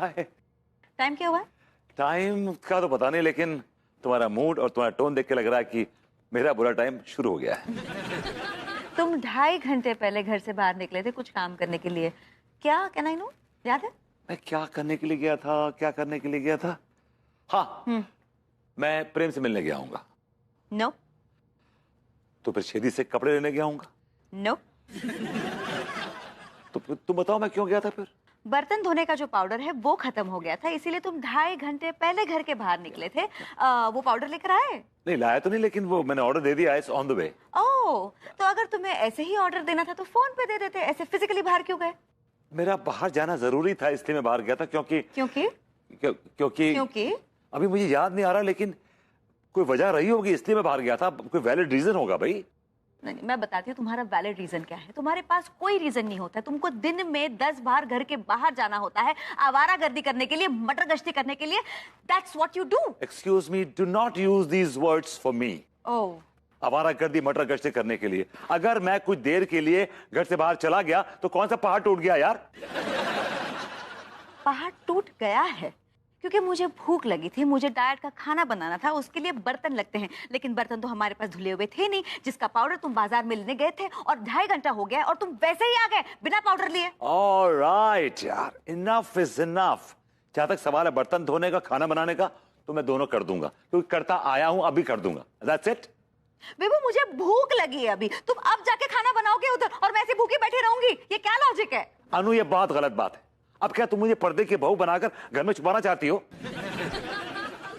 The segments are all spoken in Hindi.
हाय। टाइम क्या हुआ है? टाइम का तो पता नहीं, लेकिन तुम्हारा मूड और तुम्हारा टोन देख के लग रहा है कि मेरा बुरा टाइम शुरू हो गया है। तुम 2.5 घंटे पहले घर से बाहर निकले थे कुछ काम करने के लिए। क्या कैन आई नो? याद है? मैं क्या करने के लिए गया था, क्या करने के लिए गया था? हाँ, मैं प्रेम से मिलने गया हूँगा। नो। तो फिर छेदी से कपड़े लेने गया हूँगा। नो। तो फिर तुम बताओ मैं क्यों गया था फिर? बर्तन धोने का जो पाउडर है वो खत्म हो गया था, इसीलिए तुम 2.5 घंटे पहले घर के बाहर निकले थे। वो पाउडर लेकर आए? नहीं लाया तो नहीं, लेकिन वो मैंने ऑर्डर दे दिया, इट्स ऑन द वे। ओह, तो अगर तुम्हें ऐसे ही ऑर्डर देना था तो फोन पे दे देते, ऐसे फिजिकली बाहर क्यों गए? मेरा बाहर जाना जरूरी था, इसलिए मैं बाहर गया था। क्योंकि क्योंकि अभी मुझे याद नहीं आ रहा, लेकिन कोई वजह रही होगी, इसलिए मैं बाहर गया था। कोई वैलिड रीजन होगा भाई। नहीं, मैं बताती हूँ तुम्हारा वैलिड रीजन क्या है। तुम्हारे पास कोई रीजन नहीं होता, तुमको दिन में 10 बार घर के बाहर जाना होता है, आवारागर्दी करने के लिए, मटर गश्ती करने के लिए। That's what you do. Excuse me, do not use these words for me. Oh, आवारागर्दी मटर गश्ती करने के लिए? अगर मैं कुछ देर के लिए घर से बाहर चला गया तो कौन सा पहाड़ टूट गया यार? पहाड़ टूट गया है क्योंकि मुझे भूख लगी थी, मुझे डाइट का खाना बनाना था, उसके लिए बर्तन लगते हैं, लेकिन बर्तन तो हमारे पास धुले हुए थे नहीं, जिसका पाउडर तुम बाजार में लेने गए थे, और 2.5 घंटा हो गया और तुम वैसे ही आ गए बिना पाउडर लिए। ऑलराइट यार, इनफ इज इनफ। जहां तक सवाल है बर्तन धोने का, खाना बनाने का, तो मैं दोनों कर दूंगा, क्योंकि करता आया हूं, अभी कर दूंगा। That's it. बेबू, मुझे भूख लगी है अभी, तुम अब जाके खाना बनाओगे उधर और मैं ऐसे भूखी बैठी रहूंगी? ये क्या लॉजिक है? अनु, ये बहुत गलत बात है। अब क्या तुम मुझे पर्दे की बहू बनाकर घर में छुपाना चाहती हो?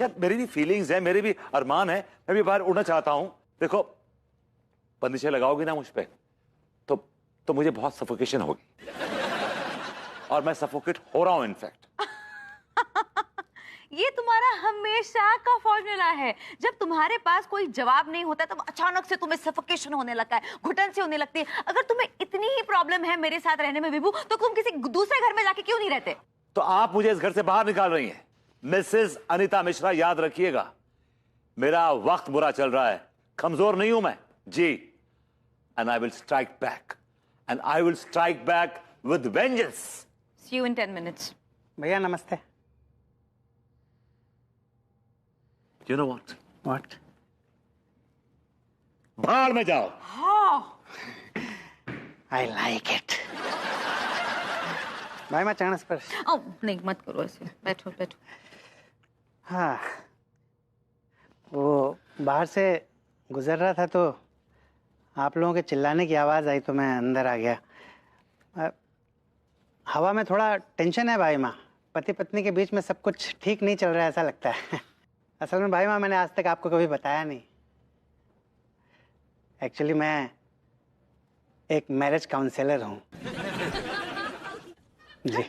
यार मेरी भी फीलिंग्स है, मेरे भी अरमान है, मैं भी बाहर उड़ना चाहता हूं। देखो, बंदिशें लगाओगी ना मुझ पे तो मुझे बहुत सफोकेशन होगी, और मैं सफोकेट हो रहा हूं इनफैक्ट। ये तुम्हारा हमेशा का फॉर्मूला है। जब तुम्हारे पास कोई जवाब नहीं होता तब अचानक से तुम्हें सफोकेशन होने लगता है, घुटन से होने लगती है। अगर तुम्हें इतनी ही प्रॉब्लम है मेरे साथ रहने में विभू, तो तुम किसी दूसरे घर में जाके क्यों नहीं रहते? तो आप मुझे इस घर से बाहर निकाल रही हैं मिसेस अनीता मिश्रा। याद रखिएगा, मेरा वक्त बुरा चल रहा है, कमजोर नहीं हूं मैं जी। And I will strike back, and I will strike back with vengeance. See you in 10 minutes. भैया नमस्ते। You know what? What? भाड़ में जाओ। हाँ। I like it. भाई मैं चाणस पर। नहीं मत करो ऐसे, बैठो बैठो। हाँ, वो बाहर से गुजर रहा था तो आप लोगों के चिल्लाने की आवाज़ आई तो मैं अंदर आ गया। हवा में थोड़ा टेंशन है भाई माँ, पति पत्नी के बीच में सब कुछ ठीक नहीं चल रहा है ऐसा लगता है। असल में भाई माँ, मैंने आज तक आपको कभी बताया नहीं। एक्चुअली मैं एक मैरिज काउंसलर हूँ जी।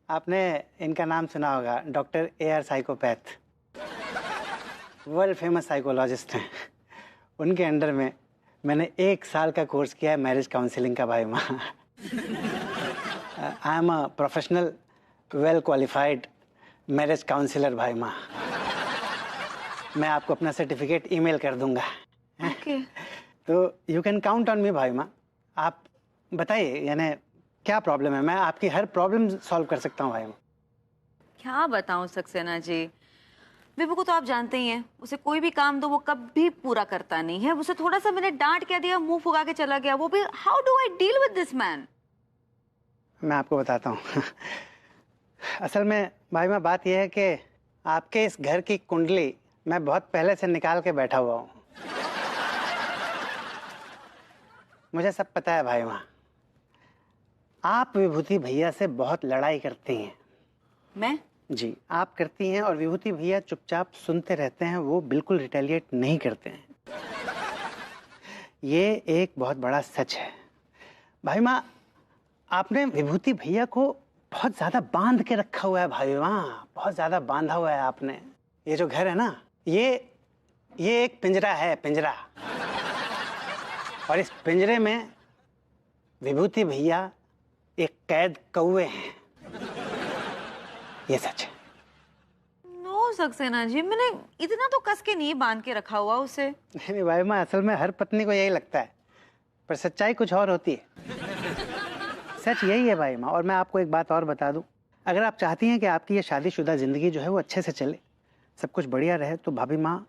आपने इनका नाम सुना होगा, doctor AR psychopath, world famous psychologist हैं। उनके अंडर में मैंने 1 साल का कोर्स किया है मैरिज काउंसलिंग का भाई माँ। I am a professional well qualified marriage counsellor भाई माँ। मैं आपको अपना सर्टिफिकेट ईमेल कर दूंगा। Okay. तो you can count on me भाई माँ। आप बताइए, यानी क्या प्रॉब्लम है? मैं आपकी हर प्रॉब्लम सॉल्व कर सकता हूँ भाई माँ। क्या बताऊं सक्सेना जी, विभू को तो आप जानते ही हैं, उसे कोई भी काम दो वो कभी पूरा करता नहीं है। उसे थोड़ा सा मैंने डांट क्या दिया, मुंह फुगा के चला गया, वो भी। How do I deal with this man? मैं आपको बताता हूँ। असल में भाई माँ बात यह है कि आपके इस घर की कुंडली मैं बहुत पहले से निकाल के बैठा हुआ हूँ। मुझे सब पता है भाई माँ। आप विभूति भैया से बहुत लड़ाई करती हैं। मैं? जी, आप करती हैं और विभूति भैया चुपचाप सुनते रहते हैं, वो बिल्कुल रिटेलिएट नहीं करते हैं। ये एक बहुत बड़ा सच है भाई माँ। आपने विभूति भैया को बहुत ज्यादा बांध के रखा हुआ है भाई माँ, बहुत ज्यादा बांधा हुआ है आपने। ये जो घर है ना, ये एक पिंजरा है, पिंजरा। और इस पिंजरे में विभूति भैया एक कैद कौवे हैं। ये सच है। नो सक्सेना जी, मैंने इतना तो कस के नहीं बांध के रखा हुआ उसे। नहीं भाई माँ, असल में हर पत्नी को यही लगता है, पर सच्चाई कुछ और होती है। सच यही है भाई माँ। और मैं आपको एक बात और बता दूं, अगर आप चाहती हैं कि आपकी ये शादीशुदा ज़िंदगी जो है वो अच्छे से चले, सब कुछ बढ़िया रहे, तो भाभी माँ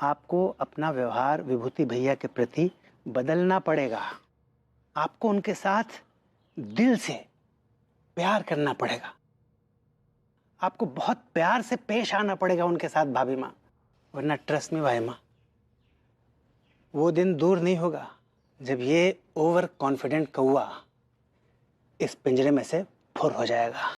आपको अपना व्यवहार विभूति भैया के प्रति बदलना पड़ेगा। आपको उनके साथ दिल से प्यार करना पड़ेगा। आपको बहुत प्यार से पेश आना पड़ेगा उनके साथ भाभी माँ, वरना ट्रस्ट में भाई माँ वो दिन दूर नहीं होगा जब ये ओवर कॉन्फिडेंट कौवा इस पिंजरे में से फुर हो जाएगा।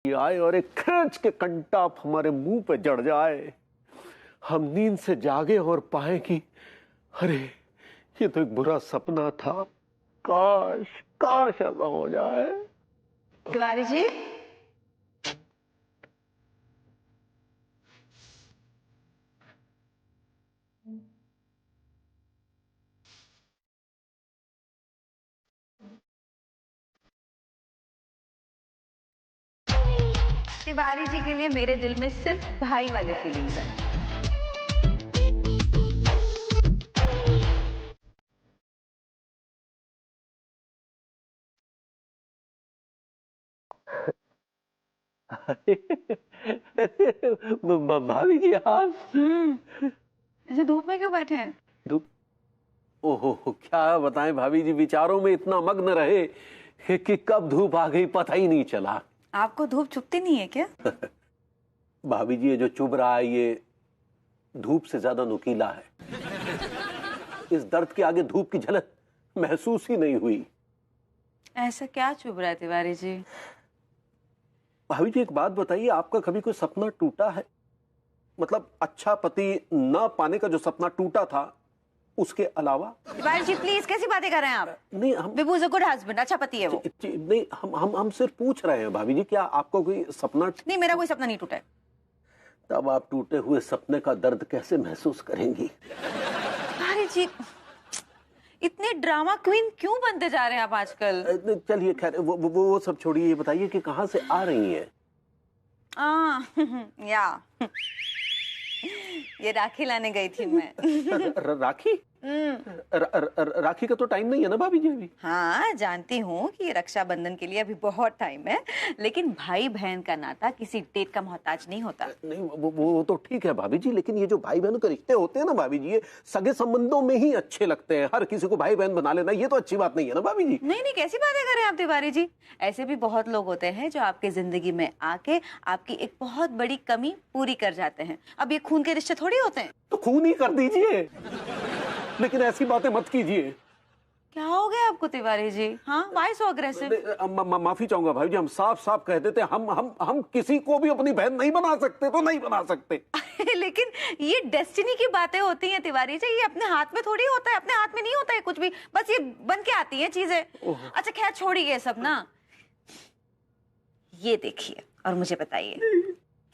आए और एक खींच के कंटाप हमारे मुंह पे जड़ जाए, हम नींद से जागे और पाए कि अरे ये तो एक बुरा सपना था। काश काश ऐसा हो जाए। तिवारी जी, तिवारी जी के लिए मेरे दिल में सिर्फ भाई वाले फीलिंग्स हैं। भाभी जी आप ऐसे धूप में क्यों बैठे हैं? धूप? ओहो क्या बताएं भाभी जी, विचारों में इतना मग्न रहे कि कब धूप आ गई पता ही नहीं चला। आपको धूप चुभती नहीं है क्या? भाभी जी ये जो चुभ रहा है ये धूप से ज्यादा नुकीला है। इस दर्द के आगे धूप की झलक महसूस ही नहीं हुई। ऐसा क्या चुभ रहा है तिवारी जी? भाभी जी एक बात बताइए, आपका कभी कोई सपना टूटा है? मतलब अच्छा पति ना पाने का जो सपना टूटा था उसके अलावा? तिवारी जी प्लीज, कैसी बातें कर रहे हैं आप? नहीं हम विभू इज अ गुड हस्बैंड, अच्छा पति है वो। नहीं हम सिर्फ पूछ रहे हैं भाभी जी, क्या आपको कोई सपना? नहीं, मेरा कोई सपना नहीं टूटा है। तब आप टूटे हुए सपने का दर्द कैसे महसूस करेंगी? तिवारी जी इतने ड्रामा क्वीन क्यों बनते जा रहे हैं आप आजकल? चलिए खैर वो सब छोड़िए, ये बताइए कि कहाँ से आ रही हैं? या ये राखी लाने गई थी मैं। राखी? राखी का तो टाइम नहीं है ना भाभी जी अभी? हाँ जानती हूँ कि रक्षाबंधन के लिए अभी बहुत टाइम है, लेकिन भाई बहन का नाता किसी डेट का मोहताज नहीं होता। नहीं वो तो ठीक है भाभी जी, लेकिन ये जो भाई बहनों के रिश्ते होते हैं ना भाभी जी, ये सगे संबंधों में ही अच्छे लगते हैं। हर किसी को भाई बहन बना लेना ये तो अच्छी बात नहीं है ना भाभी जी? नहीं नहीं, कैसी बातें कर रहे हैं आप तिवारी जी? ऐसे भी बहुत लोग होते हैं जो आपकी जिंदगी में आके आपकी एक बहुत बड़ी कमी पूरी कर जाते हैं। अब ये खून के रिश्ते थोड़ी होते हैं। तो खून ही कर दीजिए, लेकिन ऐसी बातें मत कीजिए। क्या हो गया आपको तिवारी जी? हाँ, व्हाई सो अग्रेसिव? माफी चाहूंगा भाई जी, हम साफ साफ कह देते हैं, हम किसी को भी अपनी बहन नहीं बना सकते तो नहीं बना सकते। लेकिन ये डेस्टिनी की बातें होती हैं तिवारी जी, ये अपने हाथ में थोड़ी होता है, अपने हाथ में नहीं होता है कुछ भी, बस ये बन के आती है चीजें। अच्छा खैर छोड़िए ये सब ना, ये देखिए और मुझे बताइए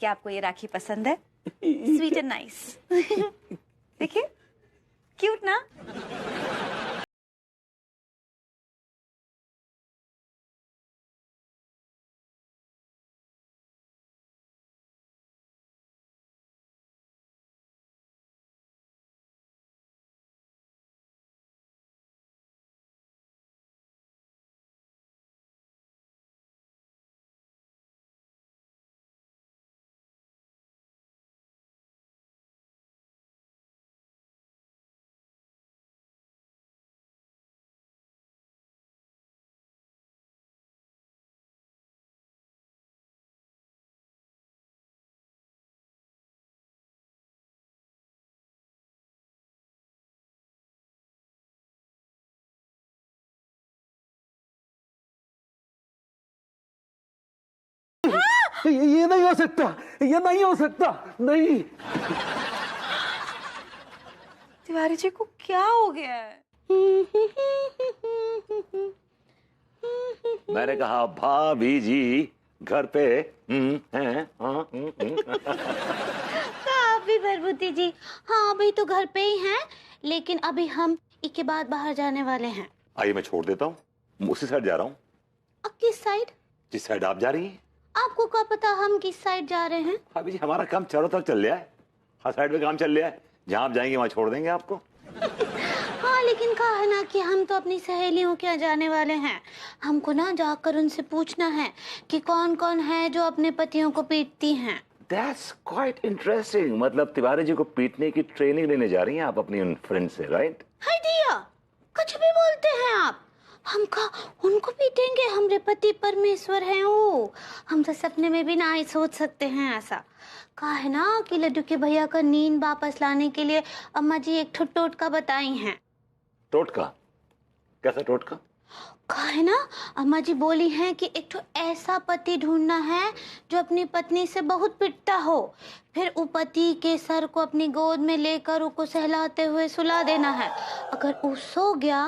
क्या आपको ये राखी पसंद है? Sweet and nice. देखिए क्यूट ना? ये नहीं हो सकता, ये नहीं हो सकता, नहीं। तिवारी जी को क्या हो गया है? मैंने कहा भाभी जी घर पे हैं। आप भी भरभूति जी, हाँ अभी तो घर पे ही हैं, लेकिन अभी हम इसके बाद बाहर जाने वाले हैं। आइए मैं छोड़ देता हूँ, उसी साइड जा रहा हूँ। अब किस साइड? जिस साइड आप जा रही हैं। आपको क्या पता हम किस साइड जा रहे हैं? भाभी जी हमारा काम चारों तरफ चल रहा है, हर साइड में काम चल रहा है, जहाँ आप जाएंगे वहाँ छोड़ देंगे आपको। हाँ लेकिन कहा है ना कि हम तो अपनी सहेलियों के यहाँ जाने वाले हैं। हमको ना जाकर उनसे पूछना है कि कौन कौन है जो अपने पतियों को पीटती हैं। That's quite interesting। मतलब तिवारी जी को पीटने की ट्रेनिंग लेने जा रही हैं आप अपनी उन फ्रेंड से, राइट? हाय दिया, कुछ भी बोलते हैं आप। हम का उनको पीटेंगे? हमरे पति परमेश्वर हैं वो। हम तो सपने में भी ना ही सोच सकते हैं ऐसा। कहा है ना कि लड्डू के भैया का नींद वापस लाने के लिए अम्मा जी एक टोटका बताई हैं। टोटका? कैसा टोटका? कहा है ना, अम्मा जी बोली हैं कि एक तो ऐसा पति ढूंढना है जो अपनी पत्नी से बहुत पिटता हो, फिर वो पति के सर को अपनी गोद में लेकर उसको सहलाते हुए सुला देना है। अगर वो सो गया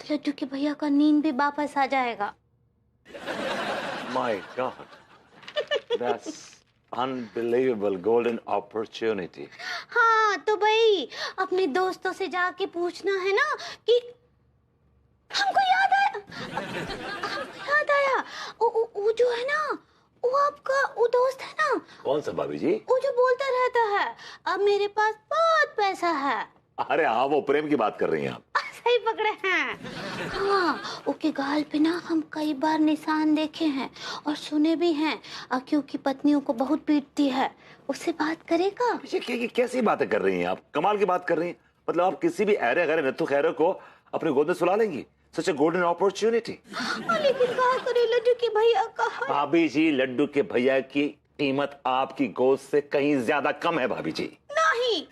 तो लड्डू के भैया का नींद भी वापस आ जाएगा। My God, that's unbelievable golden opportunity। हाँ तो भाई अपने दोस्तों से जाके पूछना है ना कि हमको याद आया वो जो है ना, वो आपका वो दोस्त है ना। कौन सा भाभी जी? वो जो बोलता रहता है अब मेरे पास बहुत पैसा है। अरे हाँ, वो प्रेम की बात कर रही हैं आप। सही पकड़े हैं। हाँ उसके गाल पे ना हम कई बार निशान देखे हैं और सुने भी हैं, क्योंकि पत्नियों को बहुत पीटती है। उससे बात करेगा? कैसी बातें कर रही हैं आप? कमाल की बात कर रही हैं। मतलब आप किसी भी अरे गहरे नत्थु खैरे को अपने गोद में सुला लेंगी? Such a golden opportunity। लेकिन कहा करे लड्डू के भैया का। भाभी जी लड्डू के भैया की कीमत आपकी गोद से कहीं ज्यादा कम है भाभी जी। नहीं,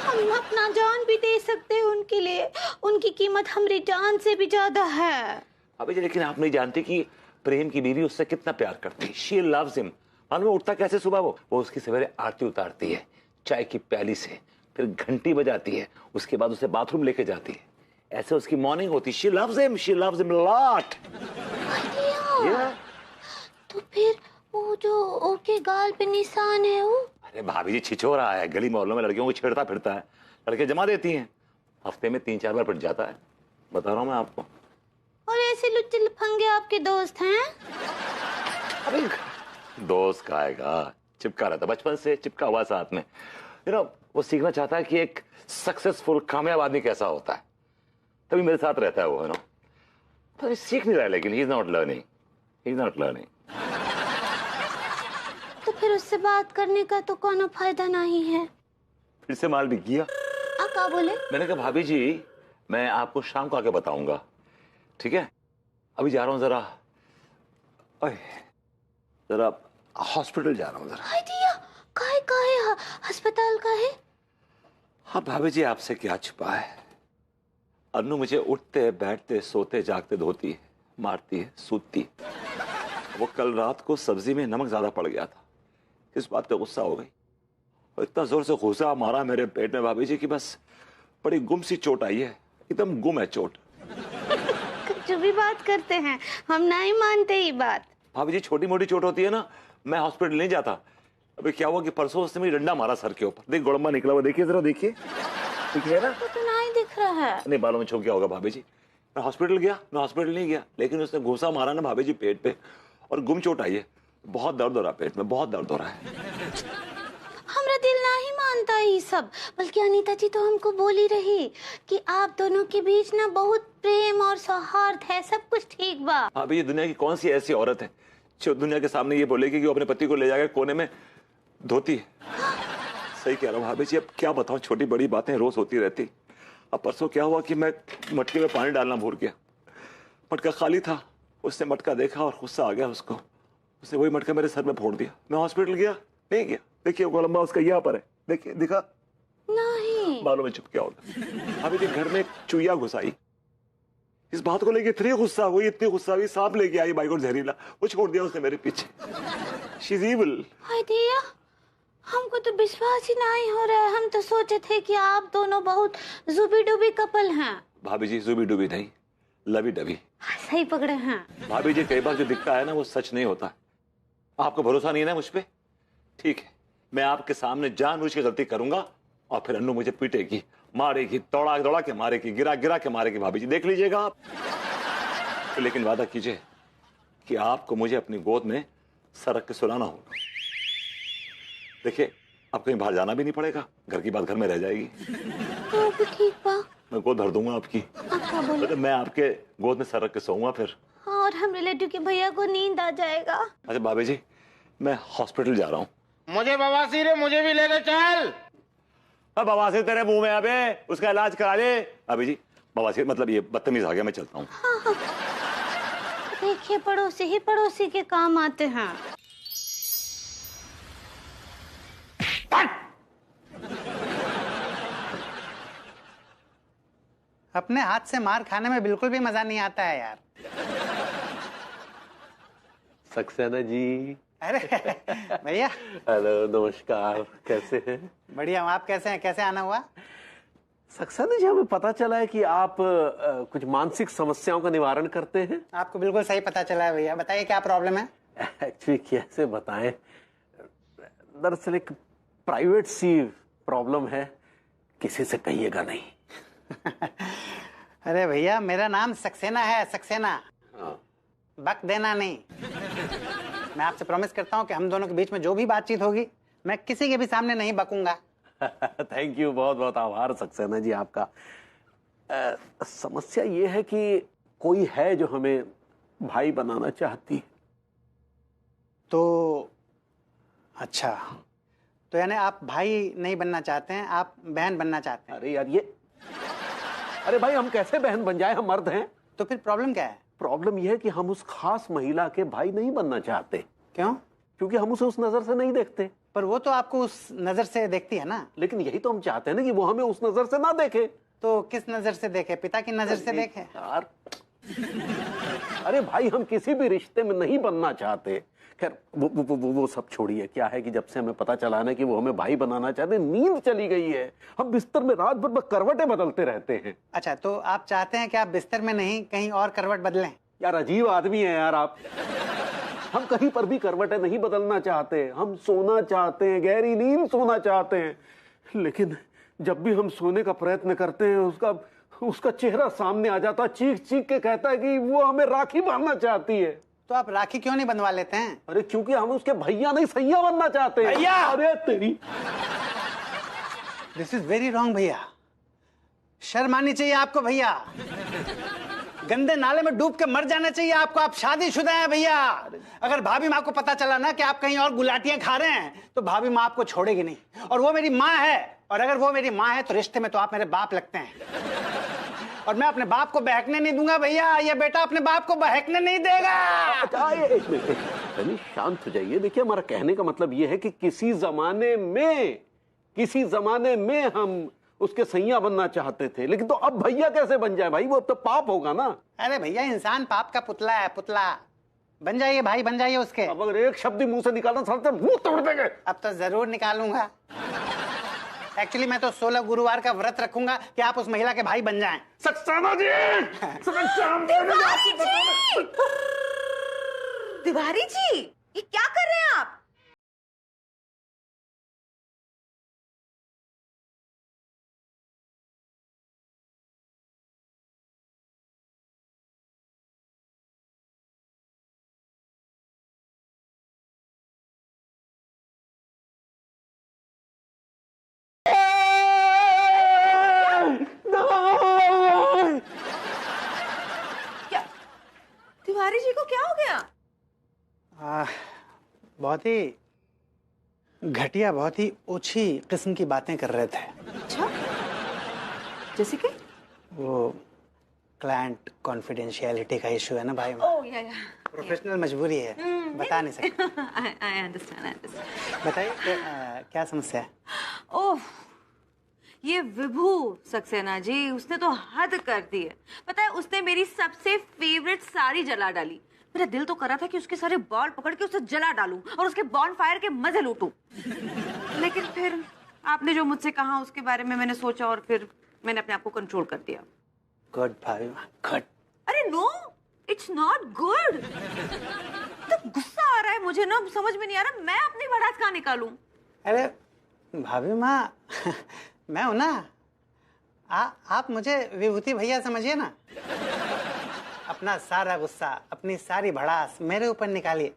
हम अपना जान भी दे सकते हैं उनके लिए। उनकी कीमत हमारी जान से भी ज्यादा है। भाभी जी लेकिन आप नहीं जानती कि प्रेम की बीवी उससे कितना प्यार करती है। She loves him। मालूम उठता कैसे सुबह वो उसकी सवेरे आरती उतारती है चाय की प्याली से, फिर घंटी बजाती है, उसके बाद उसे बाथरूम लेके जाती है, ऐसे उसकी मॉर्निंग होती। She loves him lot। Yeah। तो फिर वो जो ओके गाल पे निशान है वो? अरे भाभी जी छिछो रहा है, गली मोहल्लों में लड़कियों को छेड़ता फिरता है, लड़के जमा देती हैं, हफ्ते में 3-4 बार पिट जाता है। बता रहा हूँ मैं आपको। और ऐसे लुच्चे लफंगे आपके दोस्त हैं? अरे दोस्त का आएगा, चिपका रहता बचपन से, चिपका हुआ साथ में। वो सीखना चाहता है कि एक सक्सेसफुल कामयाब आदमी कैसा होता है, तभी मेरे साथ रहता है वो, है ना। तो सीख नहीं रहा है, लेकिन ही इज नॉट लर्निंग। तो फिर उससे बात करने का तो कोनो फायदा नहीं है। फिर से माल बिक गया। आप क्या बोले? मैंने कहा भाभी जी मैं आपको शाम को आके बताऊंगा, ठीक है? अभी जा रहा हूँ जरा हॉस्पिटल जा रहा हूँ जरा। काहे अस्पताल का है? हाँ भाभी जी आपसे क्या छुपा है। अन्नू मुझे उठते बैठते सोते जागते धोती है, मारती है, सूतती है। वो कल रात को सब्जी में नमक ज्यादा पड़ गया था, इस बात पे गुस्सा हो गई और इतना जोर से घुसा मारा मेरे पेट में भाभी जी की बस बड़ी गुम सी चोट आई है, एकदम गुम है चोट। जो भी बात करते हैं हम नहीं मानते ही बात। भाभी जी छोटी मोटी चोट होती है ना, मैं हॉस्पिटल नहीं जाता। अभी क्या हुआ कि परसों उसने मेरी डंडा मारा सर के ऊपर, देख गोड़म्बा निकला हुआ, देखिए जरा, देखिए ना। तो नहीं दिख रहा है। नहीं बालों में छो गया होगा भाभी जी। मैं हॉस्पिटल नहीं गया, लेकिन उसने घूसा मारा ना भाभी जी पेट पे और गुम चोट आई है। बहुत दर्द हो रहा है पेट में, बहुत दर्द हो रहा है। हमारा दिल नहीं मानता ये सब। बल्कि अनीता जी तो हमको बोल ही रही कि आप दोनों के बीच ना बहुत प्रेम और सौहार्द है, सब कुछ ठीक बा। भाभी ये दुनिया की कौन सी ऐसी औरत है जो दुनिया के सामने ये बोलेगी कि वो अपने पति को ले जाकर कोने में धोती है। सही कह रहा हूँ भाभी जी, अब क्या बताऊँ, छोटी बड़ी बातें रोज होती रहती। अब परसों क्या हुआ कि मैं मटके में पानी डालना भूल गया, मटका खाली था। उसने मटका देखा और गुस्सा आ गया उसको, उसने वही मटका मेरे सर में फोड़ दिया। मैं हॉस्पिटल गया, नहीं गया। देखिए गोलंबा उसका यहाँ पर है, देखिए, दिखा नहीं, बालों में छुप गया होगा। अभी तो घर में एक चुईया घुसाई, इस बात को लेके इतनी गुस्सा हुई, इतनी गुस्सा हुई, सांप लेके आई बाइक और जहरीला, वो छोड़ दिया उसने मेरे पीछे। She's evil। हाय दिया, हमको तो विश्वास ही नहीं हो रहा है। हम तो सोचे थे कि आप दोनों बहुत जुबी डुबी कपल हैं। भाभी जी जुबी डुबी नहीं, लवी डबी। सही पकड़े हैं। भाभी जी कई बार जो दिखता है ना वो सच नहीं होता। आपको भरोसा नहीं है ना मुझ पे? ठीक है, मैं आपके सामने जानबूझ के गलती करूंगा और फिर अन्नू मुझे पीटेगी, मारेगी, दौड़ा दौड़ा के मारेगी, गिरा गिरा के मारेगी। भाभी जी देख लीजिएगा आप। तो लेकिन वादा कीजिए कि आपको मुझे अपनी गोद में सर रख के सुलाना होगा। देखिए, अब कहीं बाहर जाना भी नहीं पड़ेगा, घर की बात घर में रह जाएगी। तो भी ठीक बा। मैं गोद भर दूंगा आपकी। आप क्या बोले? मतलब मैं आपके गोद में सर रख के सोऊंगा फिर। हाँ, और हम रिलेटिव के भैया को नींद आ जाएगा। अच्छा भाभी जी, मैं हॉस्पिटल जा रहा हूँ। मुझे बवासीर है, मुझे भी लेके चल। अब बवासीर तेरे मुंह में अबे, उसका इलाज करा ले। अभी जी बवासीर मतलब ये बदतमीज आ गया, मैं चलता हूँ। देखिए, पड़ोसी ही पड़ोसी के काम आते हैं। अपने हाथ से मार खाने में बिल्कुल भी मजा नहीं आता है यार। सक्सेना जी। अरे भैया। हेलो, नमस्कार, कैसे हैं? बढ़िया हूँ, आप कैसे हैं? कैसे आना हुआ? सक्सेना जी, हमें पता चला है कि आप कुछ मानसिक समस्याओं का निवारण करते हैं। आपको बिल्कुल सही पता चला है भैया। बताइए क्या प्रॉब्लम है? एक्चुअली कैसे बताएं, दरअसल एक प्राइवेट सी प्रॉब्लम है, किसी से कहिएगा नहीं। अरे भैया, मेरा नाम सक्सेना है, सक्सेना। हाँ। बक देना नहीं। मैं आपसे प्रॉमिस करता हूँ कि हम दोनों के बीच में जो भी बातचीत होगी मैं किसी के भी सामने नहीं बकूंगा। थैंक यू, बहुत बहुत आभार सक्सेना जी आपका। समस्या ये है कि कोई है जो हमें भाई बनाना चाहती है। तो अच्छा, तो यानी आप भाई नहीं बनना चाहते हैं, आप बहन बनना चाहते हैं? अरे यार अरे भाई, हम कैसे बहन बन जाए? हम मर्द हैं। तो फिर प्रॉब्लम क्या है? प्रॉब्लम यह है कि हम उस खास महिला के भाई नहीं बनना चाहते। क्यों? क्योंकि हम उसे उस नजर से नहीं देखते। पर वो तो आपको उस नजर से देखती है ना। लेकिन यही तो हम चाहते हैं ना कि वो हमें उस नजर से ना देखे। तो किस नजर से देखे? पिता की नजर से देखे? यार, अरे भाई, हम किसी भी रिश्ते में नहीं बनना चाहते। खैर वो सब छोड़िए। क्या है कि जब से हमें पता चला ना कि वो हमें भाई बनाना चाहते, नींद चली गई है। हम बिस्तर में रात भर करवटें बदलते रहते हैं। अच्छा, तो आप चाहते हैं कि आप बिस्तर में नहीं कहीं और करवट बदलें? यार, अजीब आदमी है यार आप। हम कहीं पर भी करवटें नहीं बदलना चाहते। हम सोना चाहते हैं, गहरी नींद सोना चाहते हैं। लेकिन जब भी हम सोने का प्रयत्न करते हैं, उसका चेहरा सामने आ जाता, चीख चीख के कहता है कि वो हमें राखी बांधना चाहती है। तो आप राखी क्यों नहीं बनवा लेते हैं? अरे क्योंकि हम उसके भैया नहीं, सैया बनना चाहते हैं। भैया! अरे तेरी, दिस इज वेरी रॉन्ग भैया। शर्म आनी चाहिए आपको भैया। गंदे नाले में डूब के मर जाना चाहिए आपको। आप शादीशुदा हैं भैया। अगर भाभी माँ को पता चला ना कि आप कहीं और गुलाटियां खा रहे हैं तो भाभी माँ आपको छोड़ेगी नहीं। और वो मेरी माँ है, और अगर वो मेरी माँ है तो रिश्ते में तो आप मेरे बाप लगते हैं। और मैं अपने बाप को बहकने नहीं दूंगा भैया। ये बेटा अपने बाप को बहकने नहीं देगा। एक मिनट, शांत हो जाइए। देखिए, हमारा कहने का मतलब ये है कि किसी जमाने में हम उसके सैया बनना चाहते थे, लेकिन तो अब भैया कैसे बन जाए? भाई, वो अब तो पाप होगा ना। अरे भैया, इंसान पाप का पुतला है, पुतला। बन जाइए भाई, बन जाइए उसके। अब अगर एक शब्द मुंह से निकालना साले मुंह तोड़ देंगे। अब तो जरूर निकालूंगा। एक्चुअली मैं तो 16 गुरुवार का व्रत रखूंगा कि आप उस महिला के भाई बन जाएं। सक्सेना जी! तिवारी जी, ये क्या कर रहे हैं आप? क्या तिवारी जी को क्या हो गया? बहुत ही घटिया, बहुत ही ओछी किस्म की बातें कर रहे थे। अच्छा, जैसे कि? वो क्लाइंट कॉन्फिडेंशियलिटी का इशू है ना भाई। ओह या प्रोफेशनल मजबूरी है, बता नहीं सकते। I understand. बताइए क्या समस्या है? ओह, ये विभू सक्सेना जी, उसने तो हद कर दी है। पता है, उसने मेरी सबसे फेवरेट साड़ी जला डाली। मेरा दिल तो कर रहा था कि उसके सारे बाल पकड़ के उसे जला डालूं और उसके बॉनफायर के मजे लूटूं। लेकिन फिर आपने जो मुझसे कहा उसके बारे में मैंने सोचा और फिर मैंने अपने आप को कंट्रोल कर दिया। गुड भाभी माँ, गुड। अरे नो, इट्स नॉट गुड। तो गुस्सा आ रहा है मुझे ना, समझ में नहीं आ रहा मैं अपनी भड़ास कहाँ निकालूं। अरे भाभी माँ मैं हूं ना, आप मुझे विभूति भैया समझिए ना। अपना सारा गुस्सा, अपनी सारी भड़ास मेरे ऊपर निकालिए।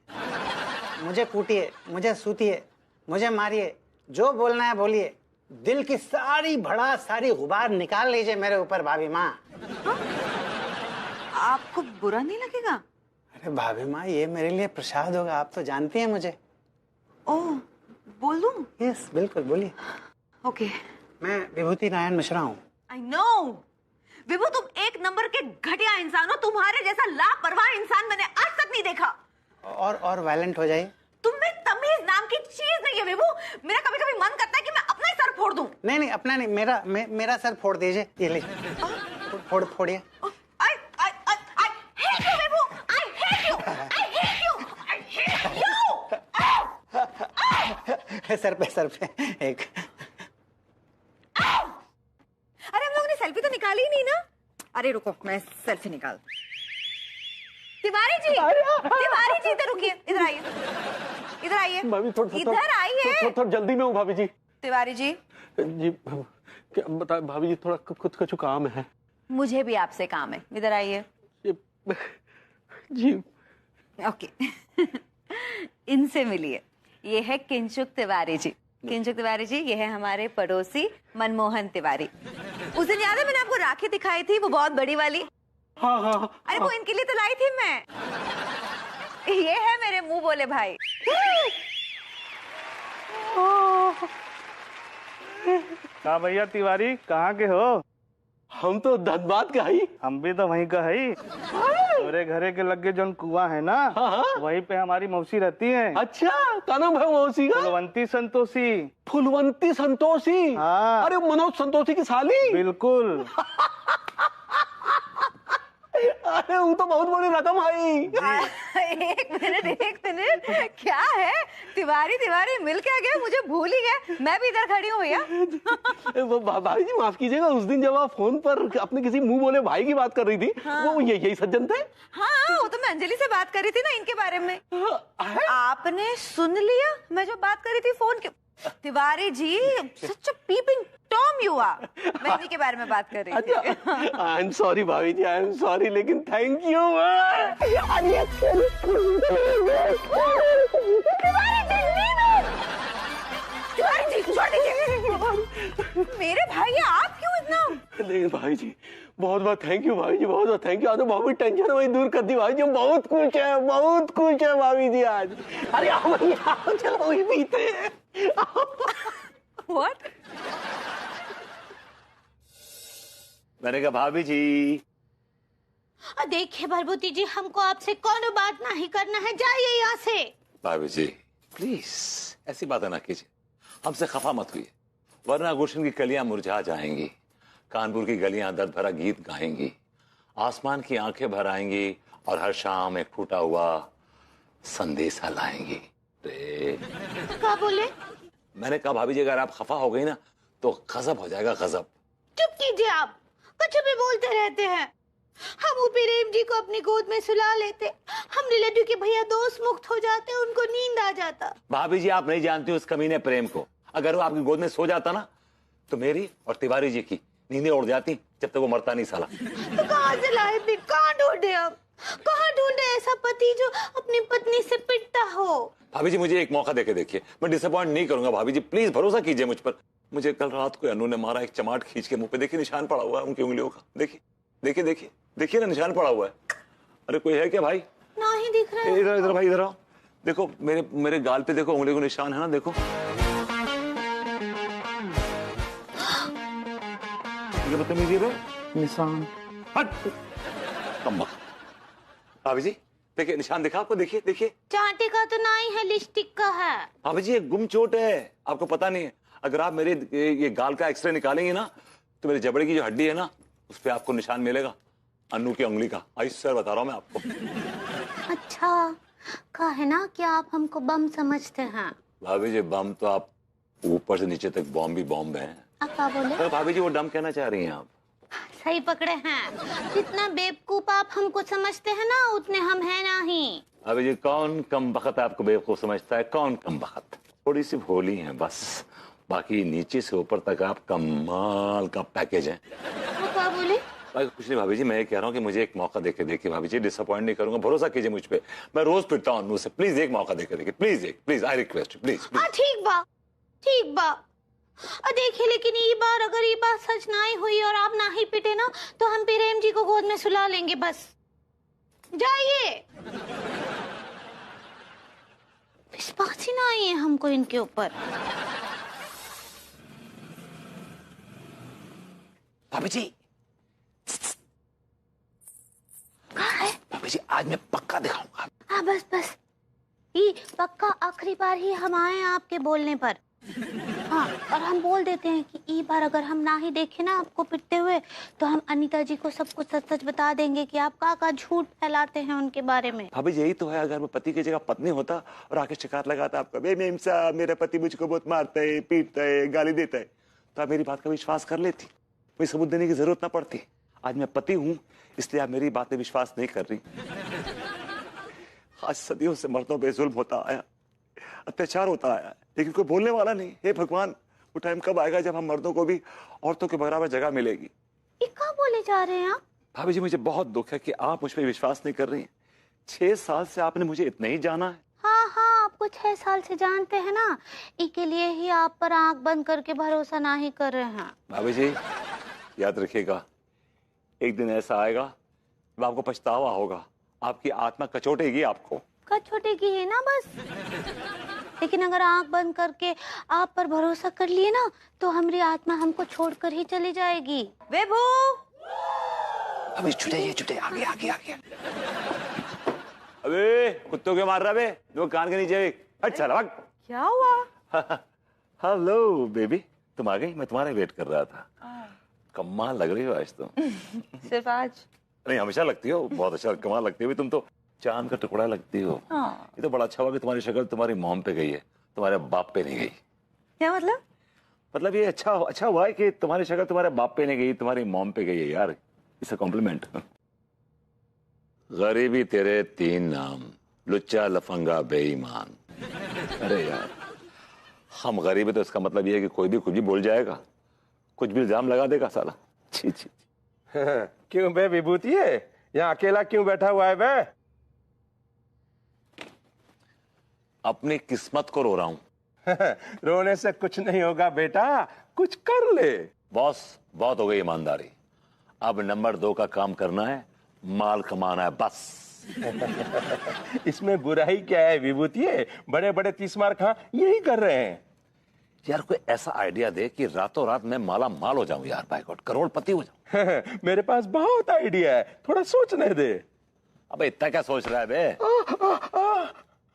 मुझे कूटिए, मुझे सूतिए, मुझे मारिए, जो बोलना है बोलिए। दिल की सारी भड़ास, सारी गुबार निकाल लीजिए मेरे ऊपर भाभी माँ। आपको बुरा नहीं लगेगा? अरे भाभी माँ, ये मेरे लिए प्रसाद होगा, आप तो जानती हैं मुझे। ओह, बोल दूं? यस, बिल्कुल बोलिए। ओके। मैं विभूति नारायण मिश्रा हूँ। आई नो विभू, तुम एक नंबर के घटिया इंसान हो। तुम्हारे जैसा लापरवाह इंसान मैंने आज तक नहीं देखा। और वायलेंट हो जाइए। तुम में तमीज नाम की चीज नहीं है विभू। मेरा कभी कभी मन करता है कि मैं अपना ही सर फोड़ दूं। नहीं, अपना नहीं, मेरा सर फोड़ दीजिए। ये लीजिए, फोड़िए। I hate you, Vibhu. I hate you. I hate you. I hate you. Sir पे एक। अरे हम लोगों ने सेल्फी तो निकाली ही नहीं ना। अरे रुको, मैं सेल्फी निकाल। तिवारी जी, इधर रुकिए, इधर आइए, इधर आइए, इधर आइए। थोड़ा जल्दी में हूँ भाभी जी। तिवारी जी क्या बता भाभी जी, थोड़ा कुछ काम है। मुझे भी आपसे काम है, इधर आइए। जी ओके। इनसे मिलिए। ये है किंचुक तिवारी जी। किंचुक तिवारी जी, ये है हमारे पड़ोसी मनमोहन तिवारी। उस दिन याद है मैंने आपको राखी दिखाई थी, वो बहुत बड़ी वाली। हाँ। अरे वो इनके लिए तो लाई थी मैं। ये है मेरे मुंह बोले भाई। हाँ भैया तिवारी, कहाँ के हो? हम तो धनबाद का ही। हम भी तो वहीं का है। मेरे घरे के लगे जो कुआं है ना, वहीं पे हमारी मौसी रहती है। अच्छा, का नाम है मौसी का? फुलवंती संतोषी। फुलवंती संतोषी? हाँ। अरे मनोज संतोषी की साली? बिल्कुल। अरे वो तो बहुत बड़ी रकम है। एक मिनट, क्या है? तिवारी मिल क्या गए? मुझे भूल ही गए। मैं भी इधर खड़ी हूँ भैया। भाई जी माफ कीजिएगा, उस दिन जब आप फोन पर अपने किसी मुंह बोले भाई की बात कर रही थी, वो यही सज्जन थे? हाँ, वो तो मैं अंजलि से बात कर रही थी ना इनके बारे में। आपने सुन लिया मैं जो बात कर रही थी फोन के? तिवारी जी, सच अ पीपिंग टॉम यू आर। मैं इन्हीं के बारे में बात कर रही थी। आई एम सॉरी भाभी जी, आई एम सॉरी, लेकिन थैंक यू। तिवारी जी छोड़ दीजिए। मेरे भाई आप क्यों इतना? नहीं भाई जी, बहुत बहुत थैंक यू भाभी जी, बहुत बहुत थैंक यू। आज तो बहुत टेंशन वही दूर कर दी भाभी जी, बहुत खुश है भाभी जी आज। अरे आओ चलो वही पीते हैं। What? मैंने कहा भाभी जी। देखिए भरभूति जी, हमको आपसे कौन बात नहीं करना है, जाइए यहाँ से। भाभी जी प्लीज ऐसी बातें ना कीजिए, हमसे खफा मत हुई, वरना गुलशन की कलियां मुरझा जाएंगी, कानपुर की गलियां दर्द भरा गीत गाएंगी, आसमान की आंखें भर आएंगी और हर शाम एक फूटा हुआ संदेशा लाएंगी। क्या बोले? मैंने कहा भाभी जी अगर आप खफा हो गई ना तो गजब हो जाएगा, गजब। चुप कीजिए, आप कुछ भी बोलते रहते हैं। हम प्रेम जी को अपनी गोद में सुला लेते, हम रिलेटिव के भैया दोस्त मुक्त हो जाते, उनको नींद आ जाता। भाभी जी आप नहीं जानती उस कमीने प्रेम को, अगर वो आपकी गोद में सो जाता ना तो मेरी और तिवारी जी की नींदें उड़ जाती जब तक वो मरता नहीं साला। तो कहाँ से लाए फिर? कहाँ ढूंढे अब? कहाँ ढूंढे ऐसा पति जो अपनी पत्नी से पिटता हो? भाभी जी मुझे एक मौका देके देखिए, मैं डिसअपॉइंट नहीं करूंगा। भाभी जी प्लीज भरोसा कीजिए मुझ पर। मुझे कल रात को अनु ने मारा, एक चमाट खींच के मुंह पे, देखिए निशान पड़ा हुआ है उनकी उंगलियों का, देखिए ना निशान पड़ा हुआ है। अरे कोई है क्या भाई? नहीं दिख रहा है। इधर भाई इधर आओ, देखो मेरे गाल पे देखो, उंगली को निशान है ना, देखो ये बदतमीजी है निशान। हट भाभी जी देखिए निशान दिखा आपको, देखिए। चांटे का तो नहीं है, लिपस्टिक का है। भाभी जी ये गुम चोट है, आपको पता नहीं है। अगर आप मेरे ये गाल का एक्सरे निकालेंगे ना तो मेरे जबड़े की जो हड्डी है ना उस पर आपको निशान मिलेगा, अन्नू की उंगली का। आई सर बता रहा हूं मैं आपको। अच्छा, कहा है ना कि आप हमको बम समझते हैं। भाभी जी बम तो आप ऊपर से नीचे तक बॉम्ब ही बॉम्ब है। आप क्या बोले? तो भाभी जी वो डम कहना चाह रही हैं आप? सही पकड़े हैं। जितना बेवकूफ आप हमको समझते हैं ना, उतने हम हैं नहीं। भाभी जी कौन कम बखत आपको बेवकूफ समझता है? कौन कम बखत? थोड़ी सी भोली हैं बस, बाकी नीचे से ऊपर तक आप कमाल का पैकेज है। वो क्या बोले? कुछ नहीं भाभी जी, मैं ये कह रहा हूँ कि मुझे एक मौका देके देखिए भाभी जी, डिसअपॉइंट नहीं करूंगा, भरोसा कीजिए मुझ पे। मैं रोज पिटता हूँ मुझसे, प्लीज एक मौका देके देखिए, प्लीज आई रिक्वेस्ट, प्लीज। हाँ ठीक बा, ठीक बा। देखिए, लेकिन ये बार अगर ये बात सच ना ही हुई और आप ना ही पिटे ना, तो हम प्रेम जी को गोद में सुला लेंगे बस। जाइए। विश्वास ही ना आई है हमको इनके ऊपर। भाभी जी, भाभी जी आज मैं पक्का दिखाऊंगा। हाँ बस बस, ये पक्का आखिरी बार ही हम आए आपके बोलने पर। हाँ, और हम बोल देते हैं कि ई बार अगर हम ना ही देखे ना आपको पिटते हुए, तो हम अनीता जी को सब कुछ सच सच बता देंगे कि आप का झूठ फैलाते हैं उनके बारे में। भाभी जी यही तो है, अगर मैं पति की जगह पत्नी होता और आके शिकायत लगाता आपका, बे मेम साहब मेरा पति मुझको बहुत मारता है, पीटता है, गाली देता है, तो आप मेरी बात का विश्वास कर लेती, कोई सबूत देने की जरूरत ना पड़ती। आज मैं पति हूँ इसलिए आप मेरी बात पे विश्वास नहीं कर रही। आज सदियों से मर्दों पे जुल्म होता आया, अत्याचार होता आया, लेकिन कोई बोलने वाला नहीं। हे भगवान, वो टाइम कब आएगा जब हम मर्दों को भी औरतों के बराबर जगह मिलेगी? ये क्या बोले जा रहे हैं आप? भाभी जी मुझे बहुत दुख है कि आप मुझ पर विश्वास नहीं कर रही हैं। 6 साल से आपने मुझे इतना ही जाना है। हाँ हाँ, आपको 6 साल से जानते हैं ना, इसके लिए ही आप पर आंख बंद करके भरोसा ना ही कर रहे हैं। भाभी जी याद रखिएगा, एक दिन ऐसा आएगा जब आपको पछतावा होगा, आपकी आत्मा कचोटेगी आपको। कचोटेगी है ना बस। लेकिन अगर आंख बंद करके आप पर भरोसा कर लिए ना, तो हमारी आत्मा हमको छोड़कर ही चली जाएगी। विभू, अभी छुटे आगे आगे आगे। अबे कुत्तों के मार रहा बे, जो कान के नीचे। अच्छा भाग। क्या हुआ? हेलो बेबी, तुम आ गई? मैं तुम्हारा वेट कर रहा था। कमाल लग रही हो आज तुम। सिर्फ आज नहीं, हमेशा लगती हो, बहुत अच्छा कमाल लगती हो तुम तो, चांद का टुकड़ा लगती हो। हाँ। ये तो बड़ा अच्छा हुआ कि तुम्हारी शक्ल तुम्हारी मॉम पे गई है, तुम्हारे बाप पे नहीं गई। क्या मतलब? मतलब ये अच्छा हुआ है कि तुम्हारी शक्ल तुम्हारे बाप पे नहीं गई, तुम्हारी मॉम पे गई है यार। It's a compliment. गरीबी तेरे 3 नाम, लुच्चा लफंगा बेईमान। अरे यार, हम गरीब है तो इसका मतलब ये है कि कोई भी कुछ भी बोल जाएगा, कुछ भी इल्जाम लगा देगा साला। छी छी। क्यों बे विभूति है, यहाँ अकेला क्यों बैठा हुआ है बे? अपनी किस्मत को रो रहा हूं। रोने से कुछ नहीं होगा बेटा, कुछ कर ले। बॉस बहुत हो गई ईमानदारी, अब नंबर 2 का काम करना है, माल कमाना है बस। इसमें बुराई क्या है विभूति है, बड़े बड़े 30 मार खा यही कर रहे हैं। यार कोई ऐसा आइडिया दे कि रातों रात मैं माला माल हो जाऊं यार, बाय गॉड करोड़पति हो जाऊं। मेरे पास बहुत आइडिया है, थोड़ा सोचने दे। अबे इतना क्या सोच रहा है बे?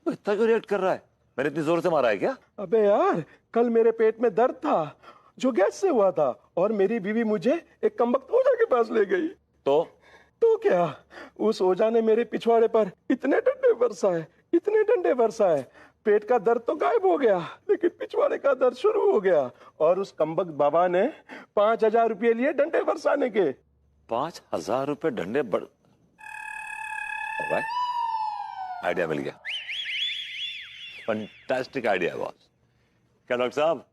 इतना क्यों रिएक्ट कर रहा है? मैंने इतनी जोर से मारा है क्या? अबे यार, कल मेरे पेट में दर्द था जो गैस से हुआ था, और मेरी बीवी मुझे एक कमबख्त ओझा के पास ले गई। तो क्या, उस ओझा ने मेरे पिछवाड़े पर इतने डंडे बरसाए, पेट का दर्द तो गायब हो गया, लेकिन पिछवाड़े का दर्द शुरू हो गया। और उस कमबख्त बाबा ने 5,000 रुपये लिए डंडे बरसाने के। 5,000 रुपए डंडे बर... आइडिया मिल गया, फंटास्टिक आइडिया बॉस। क्या डॉक्टर साहब,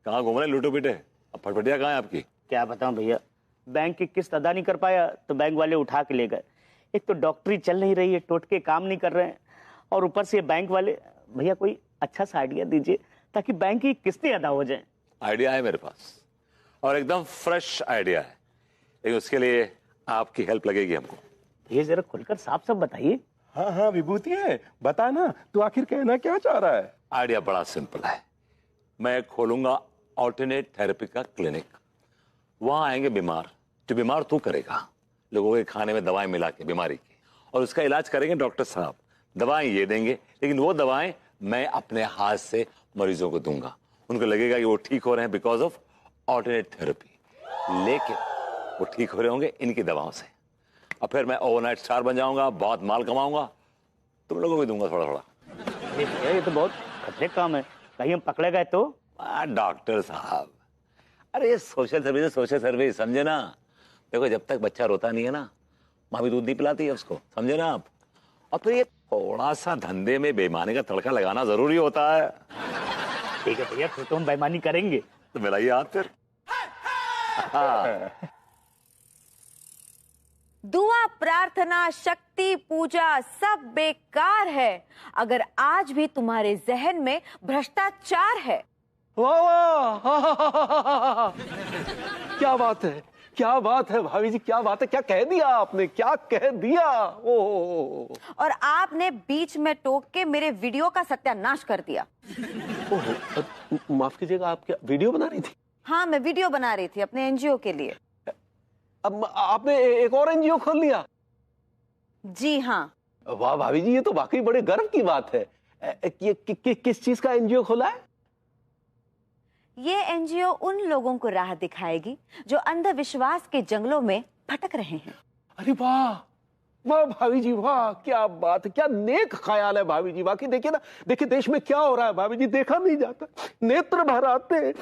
कहाँ घूम रहे लूटो पीटे? अब फटफटिया कहाँ है आपकी? क्या बताऊं भैया, बैंक की किस्त अदा नहीं कर पाया तो बैंक वाले उठा के ले गए। एक तो डॉक्टरी चल नहीं रही है, टोटके काम नहीं कर रहे हैं, और ऊपर से बैंक वाले। भैया कोई अच्छा सा आइडिया दीजिए ताकि बैंक की किस्तें अदा हो जाएं। आइडिया है मेरे पास, और एकदम फ्रेश आइडिया है, लेकिन उसके लिए आपकी हेल्प लगेगी हमको। ये जरा खुलकर साफ साफ बताइए। हाँ हाँ विभूति है, बता ना, तू आखिर कहना क्या चाह रहा है? आइडिया बड़ा सिंपल है, मैं खोलूंगा ऑल्टरनेट थेरेपी का क्लिनिक। वहां आएंगे बीमार, जो बीमार तू करेगा, लोगों के खाने में दवाएं मिला के बीमारी की, और उसका इलाज करेंगे डॉक्टर साहब। दवाएं ये देंगे, लेकिन वो दवाएं मैं अपने हाथ से मरीजों को दूंगा। उनको लगेगा कि वो ठीक हो रहे हैं बिकॉज ऑफ ऑल्टरनेट थेरेपी, लेकिन वो ठीक हो रहे होंगे इनकी दवाओं से। और फिर मैं ओवरनाइट स्टार बन जाऊंगा, बहुत माल कमाऊंगा, तुम लोगों को भी दूंगा थोड़ा थोड़ा। ये तो बहुत खतरे काम है, कहीं हम पकड़े गए तो? डॉक्टर साहब, अरे ये सोशल सर्विस समझे ना। देखो जब तक बच्चा रोता नहीं है ना, माँ भी दूध नहीं पिलाती है उसको, समझे ना आप। और फिर ये थोड़ा सा धंधे में बेईमानी का तड़का लगाना जरूरी होता है। ठीक है भैया, फिर तो हम बेईमानी करेंगे। तो मिलाइए हाथ फिर। दुआ, प्रार्थना, शक्ति, पूजा सब बेकार है अगर आज भी तुम्हारे जहन में भ्रष्टाचार है। वाह वाह, क्या बात है, क्या बात है भाभी जी, क्या बात है, क्या कह दिया आपने, क्या कह दिया। ओ और आपने बीच में टोक के मेरे वीडियो का सत्यानाश कर दिया। माफ कीजिएगा, आप क्या वीडियो बना रही थी? हाँ, मैं वीडियो बना रही थी अपने एनजीओ के लिए। अब आपने एक और एनजीओ खोल लिया? जी हाँ। वाह भाभी जी, ये तो वाकई बड़े गर्व की बात है। किस चीज का एनजीओ खोला है? ये एनजीओ उन लोगों को राह दिखाएगी जो अंधविश्वास के जंगलों में भटक रहे हैं। अरे वाह वाह भाभी जी, वाह क्या बात है, क्या नेक ख्याल है भाभी जी। वाकई देखिए ना, देखिए देश में क्या हो रहा है भाभी जी, देखा नहीं जाता, नेत्र भर आते हैं।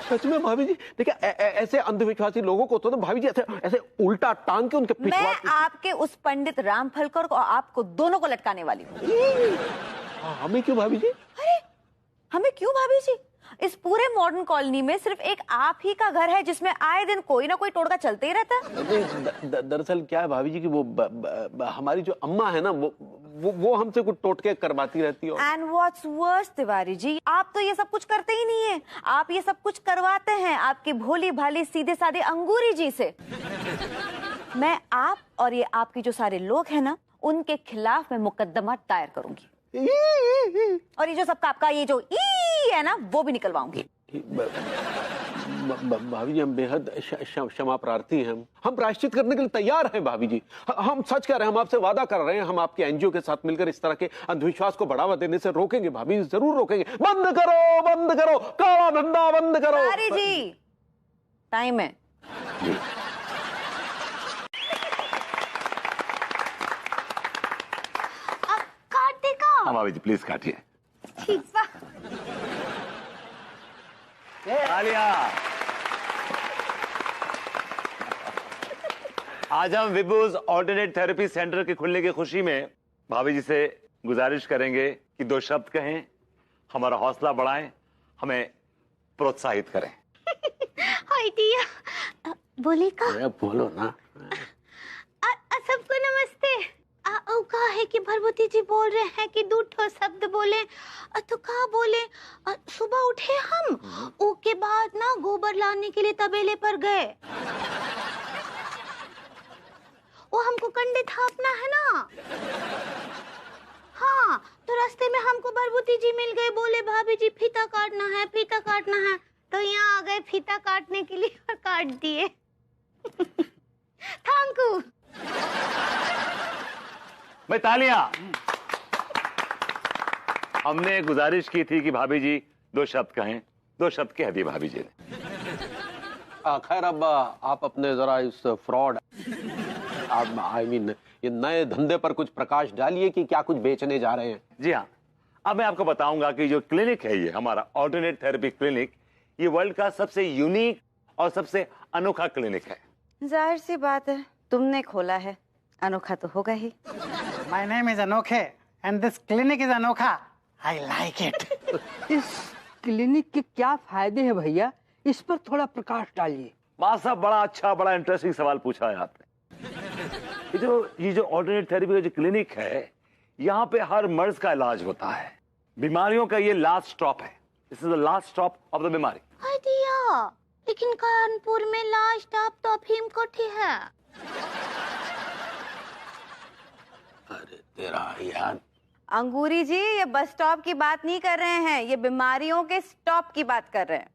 सच में भाभी जी, देखिए ऐसे अंधविश्वासी लोगों को तो भाभी जी ऐसे उल्टा टांग के उनके मैं आपके उस पंडित रामफलकर को और आपको दोनों को लटकाने वाली हूँ। हमें क्यों भाभी जी? अरे हमें क्यों भाभी जी? इस पूरे मॉडर्न कॉलोनी में सिर्फ एक आप ही का घर है जिसमें आए दिन कोई ना कोई टोटका चलते ही रहता है। दरअसल क्या है भाभी जी कि वो हमारी जो अम्मा है ना, वो हमसे कुछ टोटके करवाती रहती है। And what's verse Tiwari ji, आप तो ये सब कुछ करते ही नहीं है, आप ये सब कुछ करवाते हैं आपकी भोली भाली सीधे साधे अंगूरी जी से। मैं आप और ये आपके जो सारे लोग हैं ना, उनके खिलाफ मैं मुकदमा दायर करूंगी और ये जो सबका आपका ये जो ई है ना, वो भी निकलवाऊंगी। भाभी जी, हम बेहद क्षमा प्रार्थी हैं। हम प्रायश्चित करने के लिए तैयार हैं भाभी जी। हम सच कह रहे हैं, हम आपसे वादा कर रहे हैं, हम आपके एनजीओ के साथ मिलकर इस तरह के अंधविश्वास को बढ़ावा देने से रोकेंगे भाभी, जरूर रोकेंगे। बंद करो काला धंधा बंद करो। अरे जी, टाइम है। हाँ भाभी जी, प्लीज काटिए। आलिया, आज हम विभूज ऑल्टरनेट थेरेपी सेंटर के खुलने की खुशी में भाभी जी से गुजारिश करेंगे कि 2 शब्द कहें, हमारा हौसला बढ़ाएं, हमें प्रोत्साहित करें। बोली का? बोलो ना। सबको नमस्ते। कहा है कि भरभूति जी बोल रहे हैं कि 2 ठो शब्द बोले, तो कहा बोले? सुबह उठे हम, उसके बाद ना गोबर लाने के लिए तबेले पर गए। वो हमको कंडे थापना है ना। हाँ, तो रास्ते में हमको भरभूति जी मिल गए, बोले भाभी जी फीता काटना है, फीता काटना है। तो यहाँ आ गए फीता काटने के लिए और काट दिए। Thank you. भाई तालियां। हमने गुजारिश की थी कि भाभी जी 2 शब्द कहें, 2 शब्द कह दिए भाभी जी ने। खैर अब आप अपने जरा इस फ्रॉड ये नए धंधे पर कुछ प्रकाश डालिए कि क्या कुछ बेचने जा रहे हैं। जी हाँ, अब मैं आपको बताऊंगा कि जो क्लिनिक है, ये हमारा ऑल्टरनेट थेरेपी क्लिनिक, ये वर्ल्ड का सबसे यूनिक और सबसे अनोखा क्लिनिक है। जाहिर सी बात है, तुमने खोला है, अनोखा तो होगा ही। My name is अनोखे and this clinic is अनोखा। I like it। इस क्लिनिक के क्या फायदे हैं भैया, इस पर थोड़ा प्रकाश डालिए। मां साहब, बड़ा अच्छा, बड़ा इंटरेस्टिंग सवाल पूछा है आपने। ये जो ऑल्टरनेट थेरेपी का जो क्लिनिक है, यहाँ पे हर मर्ज का इलाज होता है। बीमारियों का ये लास्ट स्टॉप है। This is the last stop of the बीमारी। लेकिन कानपुर में लास्ट स्टॉप तो अफीम कोठी है। अरे तेरा यार। अंगूरी जी, ये बस स्टॉप की बात नहीं कर रहे हैं, ये बीमारियों के स्टॉप की बात कर रहे हैं।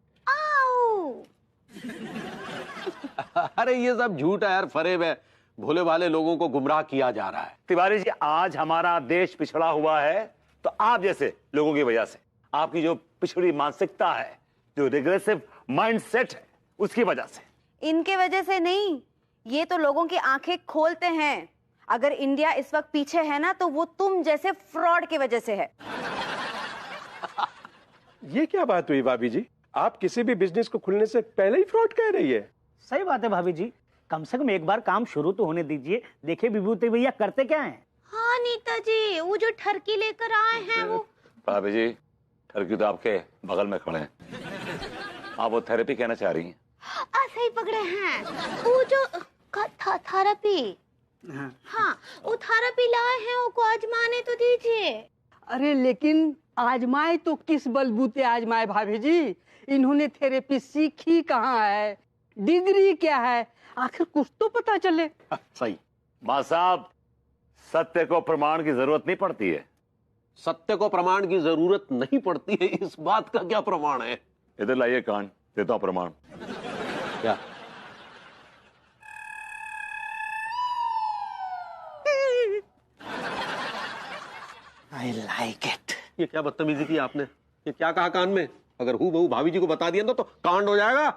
अरे ये सब झूठ है यार, फरेब है, भोले भाले लोगों को गुमराह किया जा रहा है। तिवारी जी, आज हमारा देश पिछड़ा हुआ है तो आप जैसे लोगों की वजह से, आपकी जो पिछड़ी मानसिकता है, जो रिग्रेसिव माइंडसेट है, उसकी वजह से। इनके वजह से नहीं, ये तो लोगों की आंखें खोलते हैं। अगर इंडिया इस वक्त पीछे है ना, तो वो तुम जैसे फ्रॉड की वजह से है। ये क्या बात हुई भाभी जी? आप किसी भी बिजनेस को खुलने से पहले ही फ्रॉड कह रही है। सही बात है भाभी जी, कम से कम एक बार काम शुरू तो होने दीजिए। देखिए विभूति भैया करते क्या हैं। हाँ नीता जी, वो जो ठरकी लेकर आए हैं वो। भाभी जी, ठरकी तो आपके बगल में खड़े हैं। आप वो थेरेपी कहना चाह रही हैं? सही पकड़े हैं। वो जो थेरेपी, हाँ वो थेरेपी लाए हैं, वो को आजमाने तो दीजिए। अरे लेकिन आजमाए तो किस बलबूते आजमाए भाभी जी? इन्होंने थेरेपी सीखी कहाँ है, डिग्री क्या है, आखिर कुछ तो पता चले। सही। मां साहब, सत्य को प्रमाण की जरूरत नहीं पड़ती है। सत्य को प्रमाण की जरूरत नहीं पड़ती है, इस बात का क्या प्रमाण है? इधर लाइए कान, देता हूं प्रमाण। क्या? I like it. ये क्या बदतमीजी की आपने? ये क्या कहा कान में? अगर हूँ बहू भाभी जी को बता दिया तो कांड हो जाएगा।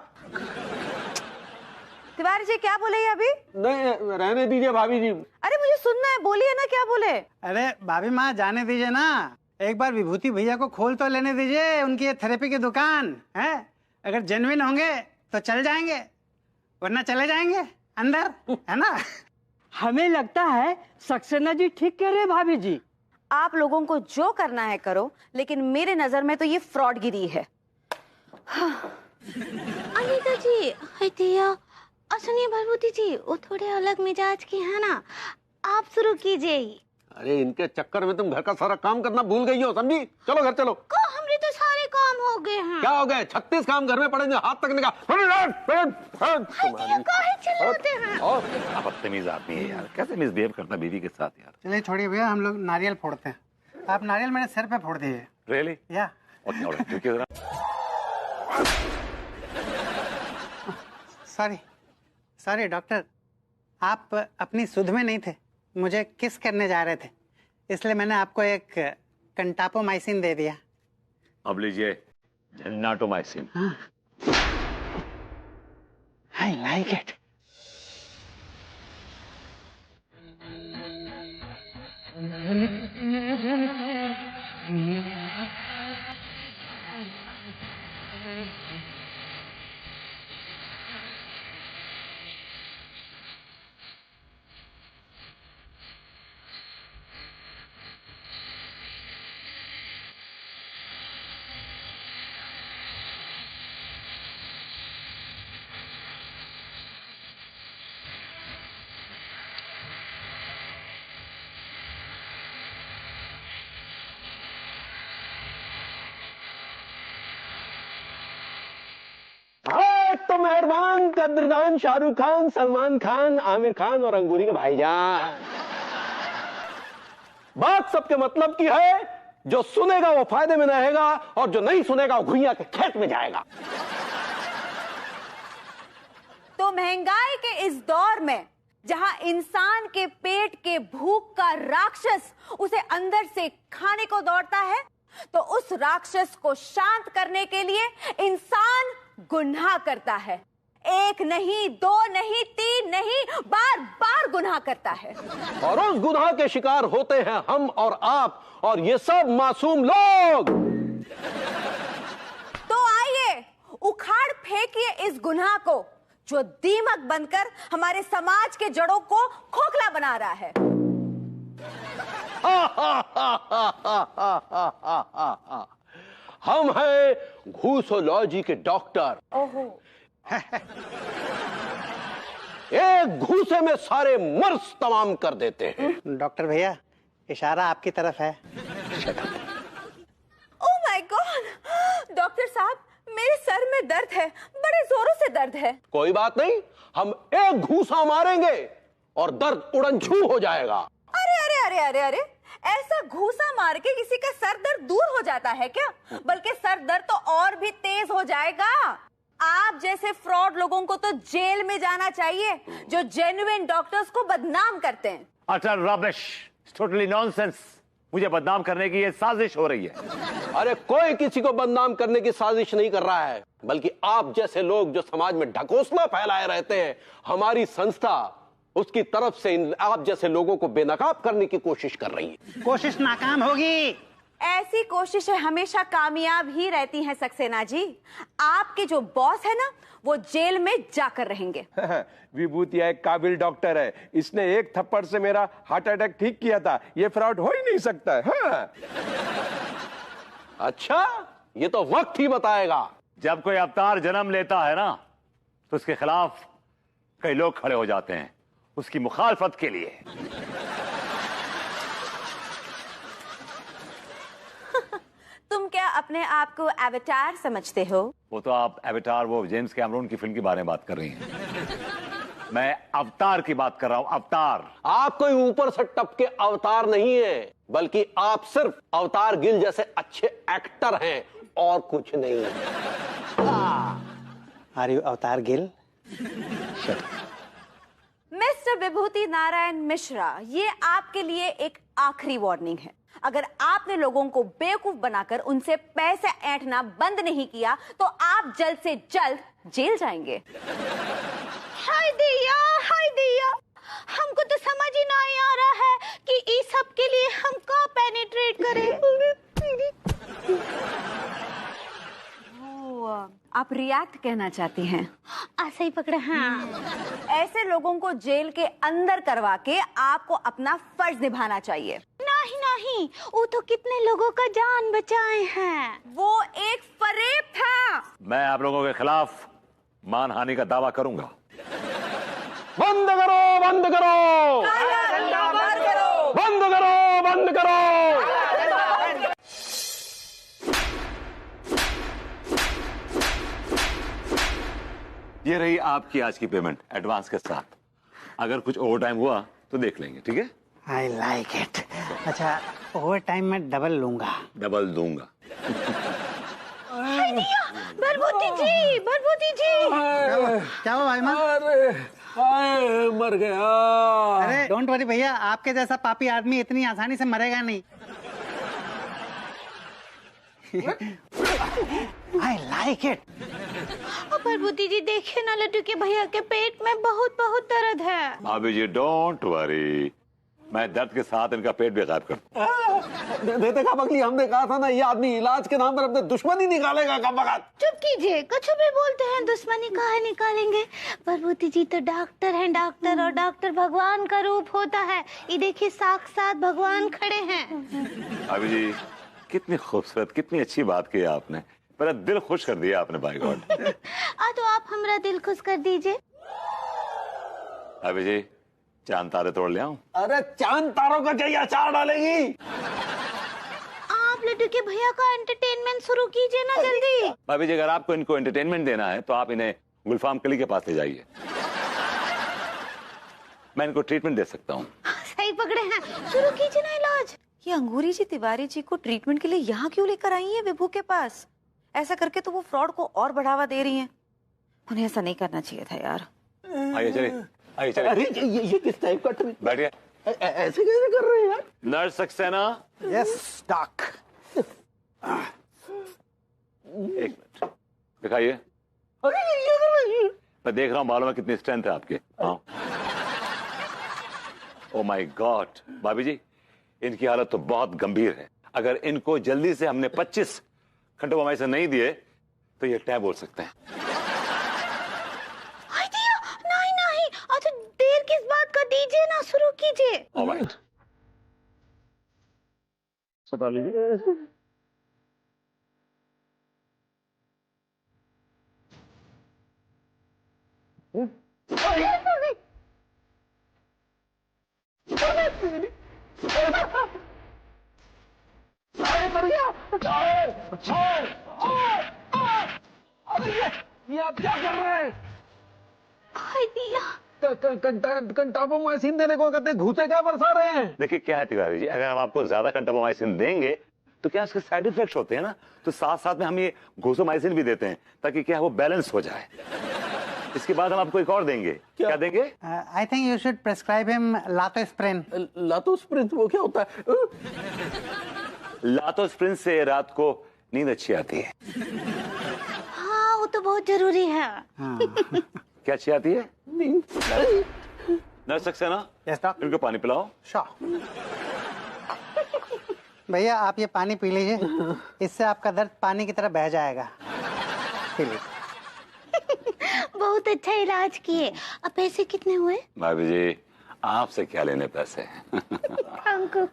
तिवारी जी क्या बोले ये अभी? नहीं रहने दीजिए भाभी जी। अरे मुझे सुनना है, बोलिए ना क्या बोले। अरे भाभी माँ जाने दीजिए ना, एक बार विभूति भैया को खोल तो लेने दीजिए उनकी ये थेरेपी की दुकान है। अगर जेन्युइन होंगे तो चल जाएंगे, वरना चले जाएंगे अंदर, है ना? हमें लगता है सक्सेना जी ठीक कह रहे हैं भाभी जी। आप लोगों को जो करना है करो, लेकिन मेरे नजर में तो ये फ्रॉडगिरी है। अनीता जी, हतिया सुनिए भभूति जी, वो थोड़े अलग मिजाज की है ना, आप शुरू कीजिए। अरे इनके चक्कर में तुम घर का सारा काम करना भूल गई हो, समझी? चलो घर चलो। हमरे तो सारे काम हो गए हैं। क्या हो गए? 36 काम घर में पड़ेंगे, हाथ तक निकाल। आप बदतमीज आदमी है यार, कैसे मिसबिहेव करता बीवी के साथ यार। चलिए छोड़िए भैया, हम लोग नारियल फोड़ते हैं। आप नारियल मेरे सर पे फोड़ दीजिए। रियली? या सॉरी डॉक्टर, आप अपनी सुध में नहीं थे, मुझे किस करने जा रहे थे, इसलिए मैंने आपको एक कंटापोमाइसिन दे दिया। अब लीजिए जेनाटोमाइसिन। आई लाइक इट। तो मेहरबान कदरदान शाहरुख खान, सलमान खान, आमिर खान और अंगूरी के भाईजान। बात सबके मतलब की है, जो सुनेगा वो फायदे में रहेगा और जो नहीं सुनेगा वो घुइयां के खेत में जाएगा। तो महंगाई के इस दौर में जहां इंसान के पेट के भूख का राक्षस उसे अंदर से खाने को दौड़ता है, तो उस राक्षस को शांत करने के लिए इंसान गुनाह करता है। एक नहीं, दो नहीं, तीन नहीं, बार बार गुनाह करता है। और उस गुनाह के शिकार होते हैं हम और आप और ये सब मासूम लोग। तो आइए उखाड़ फेंकिए इस गुनाह को, जो दीमक बनकर हमारे समाज के जड़ों को खोखला बना रहा है। हम हैं घूसोलॉजी के डॉक्टर। ओहो। एक घूसे में सारे मर्ज तमाम कर देते हैं। डॉक्टर भैया, इशारा आपकी तरफ है। ओह माय गॉड, डॉक्टर साहब मेरे सर में दर्द है, बड़े जोरों से दर्द है। कोई बात नहीं, हम एक घूसा मारेंगे और दर्द उड़नछू हो जाएगा। अरे अरे अरे अरे अरे, ऐसा घूसा मार के किसी का सर दर्द दूर हो जाता है क्या? बल्कि सर दर्द तो और भी तेज हो जाएगा। आप जैसे फ्रॉड लोगों को तो जेल में जाना चाहिए, जो जेन्युइन डॉक्टर्स को बदनाम करते हैं। अटर रबिश, टोटली नॉनसेंस। मुझे बदनाम करने की ये साजिश हो रही है। अरे कोई किसी को बदनाम करने की साजिश नहीं कर रहा है, बल्कि आप जैसे लोग जो समाज में ढकोसला फैलाए रहते हैं, हमारी संस्था उसकी तरफ से आप जैसे लोगों को बेनकाब करने की कोशिश कर रही है। कोशिश नाकाम होगी। ऐसी कोशिशें हमेशा कामयाब ही रहती हैं सक्सेना जी। आपके जो बॉस है ना, वो जेल में जाकर रहेंगे। विभूतिया एक काबिल डॉक्टर है, इसने एक थप्पड़ से मेरा हार्ट अटैक ठीक किया था। ये फ्रॉड हो ही नहीं सकता है। हाँ। अच्छा, ये तो वक्त ही बताएगा। जब कोई अवतार जन्म लेता है ना, तो उसके खिलाफ कई लोग खड़े हो जाते हैं उसकी मुखालफत के लिए। तुम क्या अपने आप को एवेटार समझते हो? वो तो आप एवेटार, वो जेम्स कैमरून की फिल्म के बारे में बात कर रही हैं। मैं अवतार की बात कर रहा हूं, अवतार। आप कोई ऊपर से टपके अवतार नहीं है, बल्कि आप सिर्फ अवतार गिल जैसे अच्छे एक्टर हैं और कुछ नहीं। आर यू अवतार गिल? मिस्टर विभूति नारायण मिश्रा, ये आपके लिए एक आखिरी वार्निंग है। अगर आपने लोगों को बेवकूफ बनाकर उनसे पैसे ऐंठना बंद नहीं किया तो आप जल्द से जल्द जेल जाएंगे। हाय दिया, हमको तो समझ ही नहीं आ रहा है कि इस सब के लिए हम कहाँ पेनिट्रेट करें। आप रिएक्ट कहना चाहती हैं? ऐसे ही पकड़े। हाँ, ऐसे लोगों को जेल के अंदर करवा के आपको अपना फर्ज निभाना चाहिए। नहीं, वो तो कितने लोगों का जान बचाए हैं। वो एक फरेब था। मैं आप लोगों के खिलाफ मानहानि का दावा करूंगा। बंद करो, बंद करो, बंद करो, बंद करो। ये रही आपकी आज की पेमेंट एडवांस के साथ। अगर कुछ ओवर टाइम हुआ तो देख लेंगे, ठीक है? आई लाइक इट। अच्छा, ओवर टाइम में डबल लूंगा। डबल दूंगा। भरभूति जी। क्या हुआ भाई माँ? अरे मर गया। अरे डोंट वरी भैया, आपके जैसा पापी आदमी इतनी आसानी से मरेगा नहीं। आई लाइक इट। भरभूति जी देखिए ना, लड्डू के भैया के पेट में बहुत बहुत दर्द है। भाभी जी डोंट वरी, मैं दर्द के साथ इनका पेट भी गायब कर। देखा बगली, हमने कहा था ना, ये आदमी इलाज के नाम पर अपने दुश्मनी निकालेगा। कब बगत चुप कीजिए, कुछ भी बोलते हैं, दुश्मनी कहाँ निकालेंगे। भरभूति जी तो डॉक्टर हैं, डॉक्टर, और डॉक्टर भगवान का रूप होता है। ये देखिए साक्षात भगवान खड़े हैं। भाभी जी कितनी खूबसूरत, कितनी अच्छी बात की आपने। मेरा दिल खुश कर दिया आपने, बाय गॉड। तो आप हमारा दिल खुश कर दीजिए। भाभी जी चांद तारे तोड़ ले आऊं? अरे चांद तारों का चाहिए, अचार डालेगी। आप लड्डू के भैया का एंटरटेनमेंट शुरू कीजिए ना जल्दी। भाभी जी अगर आपको इनको एंटरटेनमेंट देना है तो आप इन्हें गुलफाम कली के पास ले जाइए। मैं इनको ट्रीटमेंट दे सकता हूँ। सही पकड़े हैं, शुरू कीजिए ना इलाज। ये अंगूरी जी तिवारी जी को ट्रीटमेंट के लिए यहाँ क्यों लेकर आई है विभू के पास? ऐसा करके तो वो फ्रॉड को और बढ़ावा दे रही हैं। उन्हें ऐसा नहीं करना चाहिए था यार। आइए चलिए, आइए चलिए। अरे ये किस टाइप का बैठिए। ऐसे कैसे कर रहे हैं यार? नर्स सक्सेना। Yes doc. एक मिनट दिखाइए। मैं देख रहा हूँ बालों में कितनी स्ट्रेंथ है आपके। हाँ। ओ माय गॉड, भाभी जी इनकी हालत तो बहुत गंभीर है। अगर इनको जल्दी से हमने 25 कंटोमाइसिन नहीं दिए तो ये टैब बोल सकते हैं। नहीं, अच्छा देर किस बात का, दीजिए ना, शुरू कीजिए। ऑलराइट। सता लीजिए। ये आप क्या कर रहे हैं? हाय दिया। कंटापोमाइसिन देने को कहते हैं, घूसे क्या बरसा रहे हैं? देखिए क्या है तिवारी जी, अगर हम आपको ज्यादा कंटोमाइसिन देंगे तो क्या इसके साइड इफेक्ट्स होते हैं ना, तो साथ साथ में हम ये घोसोमाइसिन भी देते हैं ताकि क्या वो बैलेंस हो जाए। इसके बाद हम आपको एक और देंगे। क्या देंगे? I think you should prescribe him latospirin. Latospirin वो क्या होता है? लातोस्प्रिन से रात को नींद अच्छी आती है। हाँ वो तो बहुत जरूरी है। क्या अच्छी आती है? Nurse Saxena, yes doctor. इनको पानी पिलाओ। श्योर। भैया आप ये पानी पी लीजिए, इससे आपका दर्द पानी की तरह बह जाएगा। पी लीजिए। बहुत अच्छा इलाज किए। अब पैसे कितने हुए? भाभी जी आपसे क्या लेने पैसे। अंकल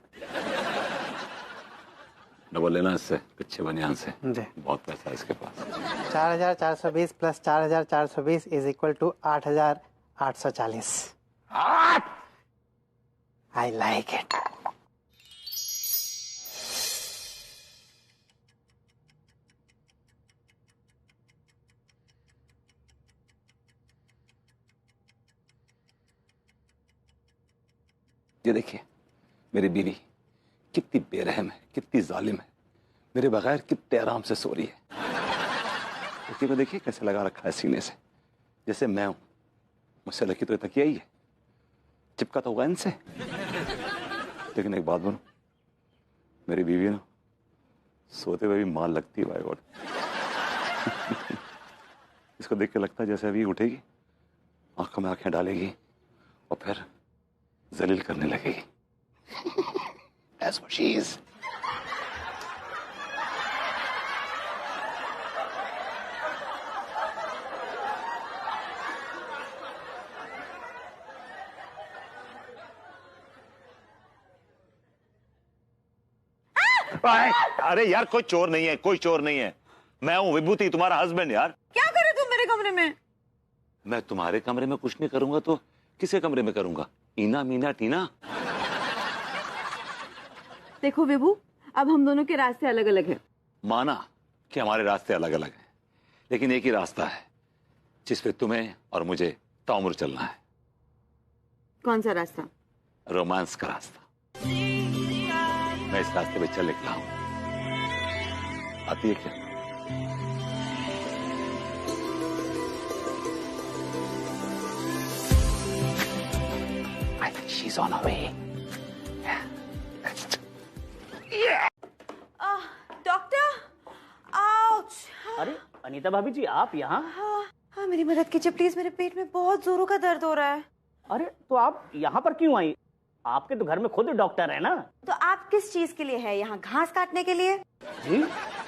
डबल लेना इससे, कच्चे बनियान से। जी। बहुत पैसा है इसके पास। 4420 plus 4420 is equal to 8840। I like it. ये देखिए मेरी बीवी कितनी बेरहम है, कितनी जालिम है, मेरे बगैर कितने आराम से सो रही है। तकिए को देखिए कैसे लगा रखा है सीने से, जैसे मैं हूं। मुझसे लगी तो ये तकिया ही है, चिपका तो होगा इनसे। लेकिन एक बात बोलूं, मेरी बीवी ना सोते हुए भी माल लगती है। By god. इसको देख के लगता है जैसे अभी उठेगी, आंखों में आंखें डालेगी और फिर जलील करने लगेगी। That's what she is. अरे यार कोई चोर नहीं है, कोई चोर नहीं है। मैं हूं विभूति, तुम्हारा हस्बैंड। यार क्या करे तुम मेरे कमरे में? मैं तुम्हारे कमरे में कुछ नहीं करूंगा तो किसके कमरे में करूंगा? ईना मीना टीना। देखो विभू, अब हम दोनों के रास्ते अलग अलग हैं। माना कि हमारे रास्ते अलग अलग हैं, लेकिन एक ही रास्ता है जिस पे तुम्हें और मुझे ताउम्र चलना है। कौन सा रास्ता? रोमांस का रास्ता। मैं इस रास्ते पे चल निकला हूं। आती है क्या? I think she's on her way. Doctor, ouch. अरे अनीता भाभी जी आप यहाँ? हाँ, मेरी मदद कीजिए प्लीज, मेरे पेट में बहुत जोरों का दर्द हो रहा है। अरे तो आप यहाँ पर क्यों आई? आपके तो घर में खुद डॉक्टर है ना। तो आप किस चीज के लिए है यहाँ? घास काटने के लिए? जी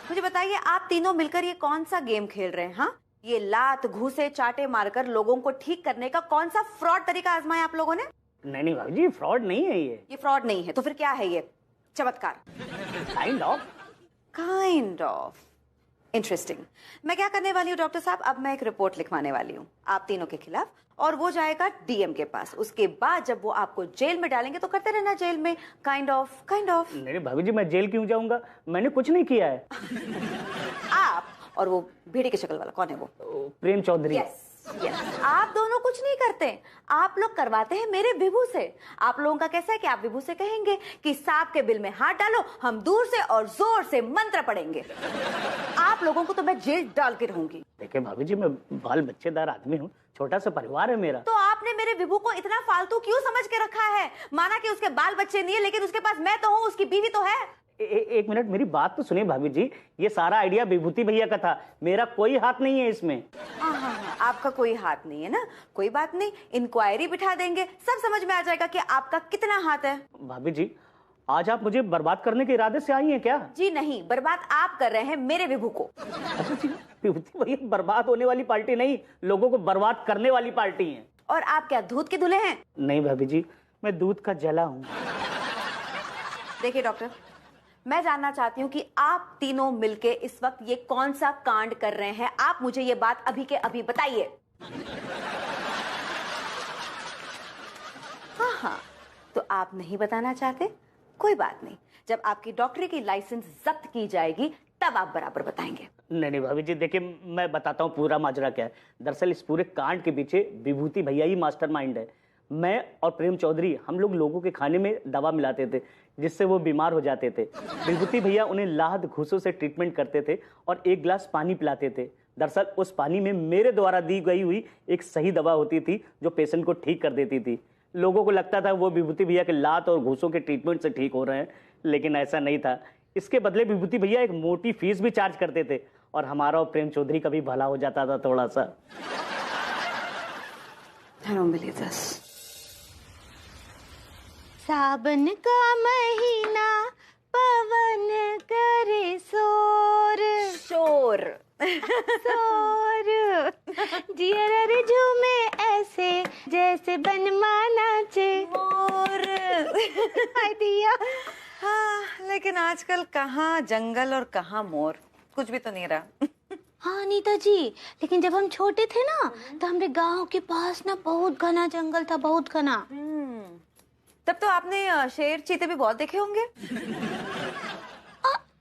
मुझे बताइए, आप तीनों मिलकर ये कौन सा गेम खेल रहे हैं? हाँ, ये लात घूसे चाटे मारकर लोगों को ठीक करने का कौन सा फ्रॉड तरीका आजमाया आप लोगों ने? नहीं भाभी जी, फ्रॉड नहीं है ये फ्रॉड नहीं है तो फिर क्या है? ये चमत्कार। Kind of interesting. मैं क्या करने वाली हूँ डॉक्टर साहब, अब मैं एक रिपोर्ट लिखवाने वाली हूँ आप तीनों के खिलाफ, और वो जाएगा डीएम के पास। उसके बाद जब वो आपको जेल में डालेंगे तो करते रहना जेल में। काइंड ऑफ नहीं भाभी जी, मैं जेल क्यों जाऊंगा? मैंने कुछ नहीं किया है। आप और वो भेड़ी की शक्ल वाला कौन है? वो प्रेम चौधरी। Yes, आप दोनों कुछ नहीं करते, आप लोग करवाते हैं मेरे विभू से। आप लोगों का कैसा है कि आप विभू से कहेंगे कि सांप के बिल में हाथ डालो, हम दूर से और जोर से मंत्र पढ़ेंगे। आप लोगों को तो मैं जेल डाल के रहूंगी। देखिए भाभी जी, मैं बाल बच्चेदार आदमी हूँ, छोटा सा परिवार है मेरा। तो आपने मेरे विभू को इतना फालतू क्यों समझ के रखा है? माना कि उसके बाल बच्चे नहीं है, लेकिन उसके पास मैं तो हूँ, उसकी बीवी तो है। एक मिनट, मेरी बात तो सुनिए भाभी जी। ये सारा आइडिया विभूति भैया का था, मेरा कोई हाथ नहीं है इसमें। हाँ, आपका कोई हाथ नहीं है ना? कोई बात नहीं, इंक्वायरी बिठा देंगे, सब समझ में आ जाएगा कि आपका कितना हाथ है। भाभी जी, आज आप मुझे बर्बाद करने के इरादे से आई हैं क्या? जी नहीं, बर्बाद आप कर रहे हैं मेरे विभू को। विभूति भैया बर्बाद होने वाली पार्टी नहीं, लोगों को बर्बाद करने वाली पार्टी है। और आप क्या दूध के दूल्हे हैं? नहीं भाभी जी, मैं दूध का जला हूँ। देखिए डॉक्टर, मैं जानना चाहती हूँ कि आप तीनों मिलके इस वक्त ये कौन सा कांड कर रहे हैं। आप मुझे ये बात अभी के अभी बताइए। हाँ, तो आप नहीं बताना चाहते? कोई बात नहीं, जब आपकी डॉक्टरी की लाइसेंस जब्त की जाएगी तब आप बराबर बताएंगे। नहीं भाभी जी, देखिए मैं बताता हूँ पूरा माजरा क्या है। दरअसल इस पूरे कांड के पीछे विभूति भैया ही मास्टरमाइंड है। मैं और प्रेम चौधरी हम लोग लोगों के खाने में दवा मिलाते थे जिससे वो बीमार हो जाते थे। विभूति भैया उन्हें लात घूसों से ट्रीटमेंट करते थे और एक गिलास पानी पिलाते थे। दरअसल उस पानी में मेरे द्वारा दी गई हुई एक सही दवा होती थी जो पेशेंट को ठीक कर देती थी। लोगों को लगता था वो विभूति भैया के लात और घूसों के ट्रीटमेंट से ठीक हो रहे हैं, लेकिन ऐसा नहीं था। इसके बदले विभूति भैया एक मोटी फीस भी चार्ज करते थे और हमारा और प्रेम चौधरी का भी भला हो जाता था थोड़ा सा। I don't believe this. सावन का महीना पवन करे शोर शोर। शोर जियर रे झूमे ऐसे जैसे बनवा नाचे मोर। दिया। हाँ, लेकिन आजकल कहाँ जंगल और कहाँ मोर, कुछ भी तो नहीं रहा। हाँ नीता जी, लेकिन जब हम छोटे थे ना तो हमारे गांव के पास ना बहुत घना जंगल था, बहुत घना। तब तो आपने शेर चीते भी बहुत देखे होंगे।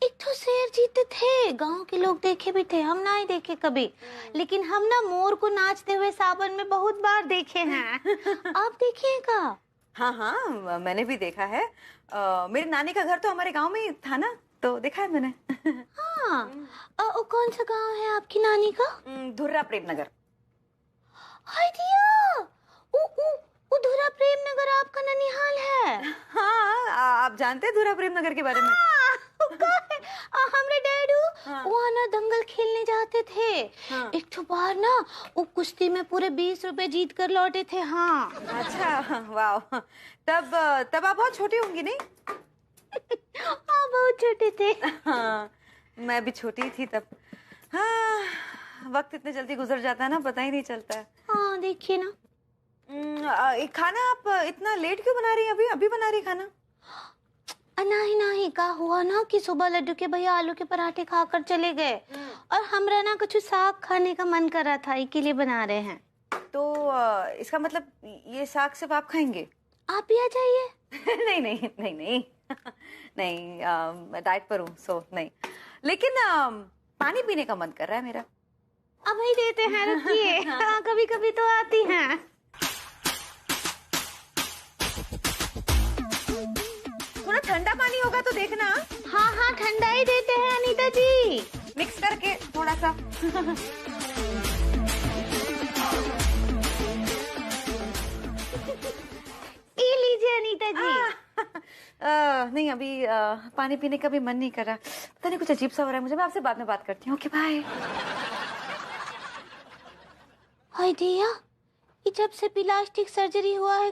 एक तो शेर चीते थे, गांव के लोग देखे भी थे, हम ना ही देखे कभी। लेकिन हम ना मोर को नाचते हुए सावन में बहुत बार देखे हैं। आप देखे हैं का? हाँ हाँ, मैंने भी देखा है। मेरी नानी का घर तो हमारे गांव में ही था ना, तो देखा है मैंने। हाँ, कौन सा गांव है आपकी नानी का? धुर्रा प्रेम नगर। हाय दिया, वो धुरा प्रेम नगर आपका ननिहाल है? हाँ, आप जानते हैं धुर्रा प्रेम नगर के बारे में? हमरे डैडू वहाँ ना दंगल खेलने जाते थे। एक तो बार ना वो कुश्ती में पूरे 20 रुपए जीत कर लौटे थे। हाँ। अच्छा, वाह। तब आप बहुत छोटी होंगी नहीं? हाँ, बहुत छोटे थे। हाँ, मैं भी छोटी थी तब। हाँ, वक्त इतने जल्दी गुजर जाता है ना, पता ही नहीं चलता है। हाँ, देखिए ना। खाना आप इतना लेट क्यों बना रही हैं? अभी बना रही खाना? नहीं का हुआ ना कि सुबह लड्डू के भैया आलू के पराठे खाकर चले गए और हमरा ना कुछ साग खाने का मन कर रहा था, इसके लिए बना रहे हैं। तो इसका मतलब ये साग सिर्फ आप खाएंगे? आप भी आ जाइए। नहीं मैं डाइट पर हूँ, सो नहीं। लेकिन पानी पीने का मन कर रहा है मेरा। अब ही देते हैं, रुकिए। हाँ, कभी कभी तो आती हैं। थोड़ा ठंडा पानी होगा तो देखना। हाँ, ठंडा ही देते हैं अनीता जी, मिक्स करके थोड़ा सा। पी लीजिए अनीता जी। नहीं, अभी पानी पीने का भी मन नहीं कर रहा। पता नहीं, कुछ अजीब सा हो रहा है मुझे। मैं आपसे बाद में बात करती हूँ। Okay, bye. हाय दिया, ये जब से प्लास्टिक सर्जरी हुआ है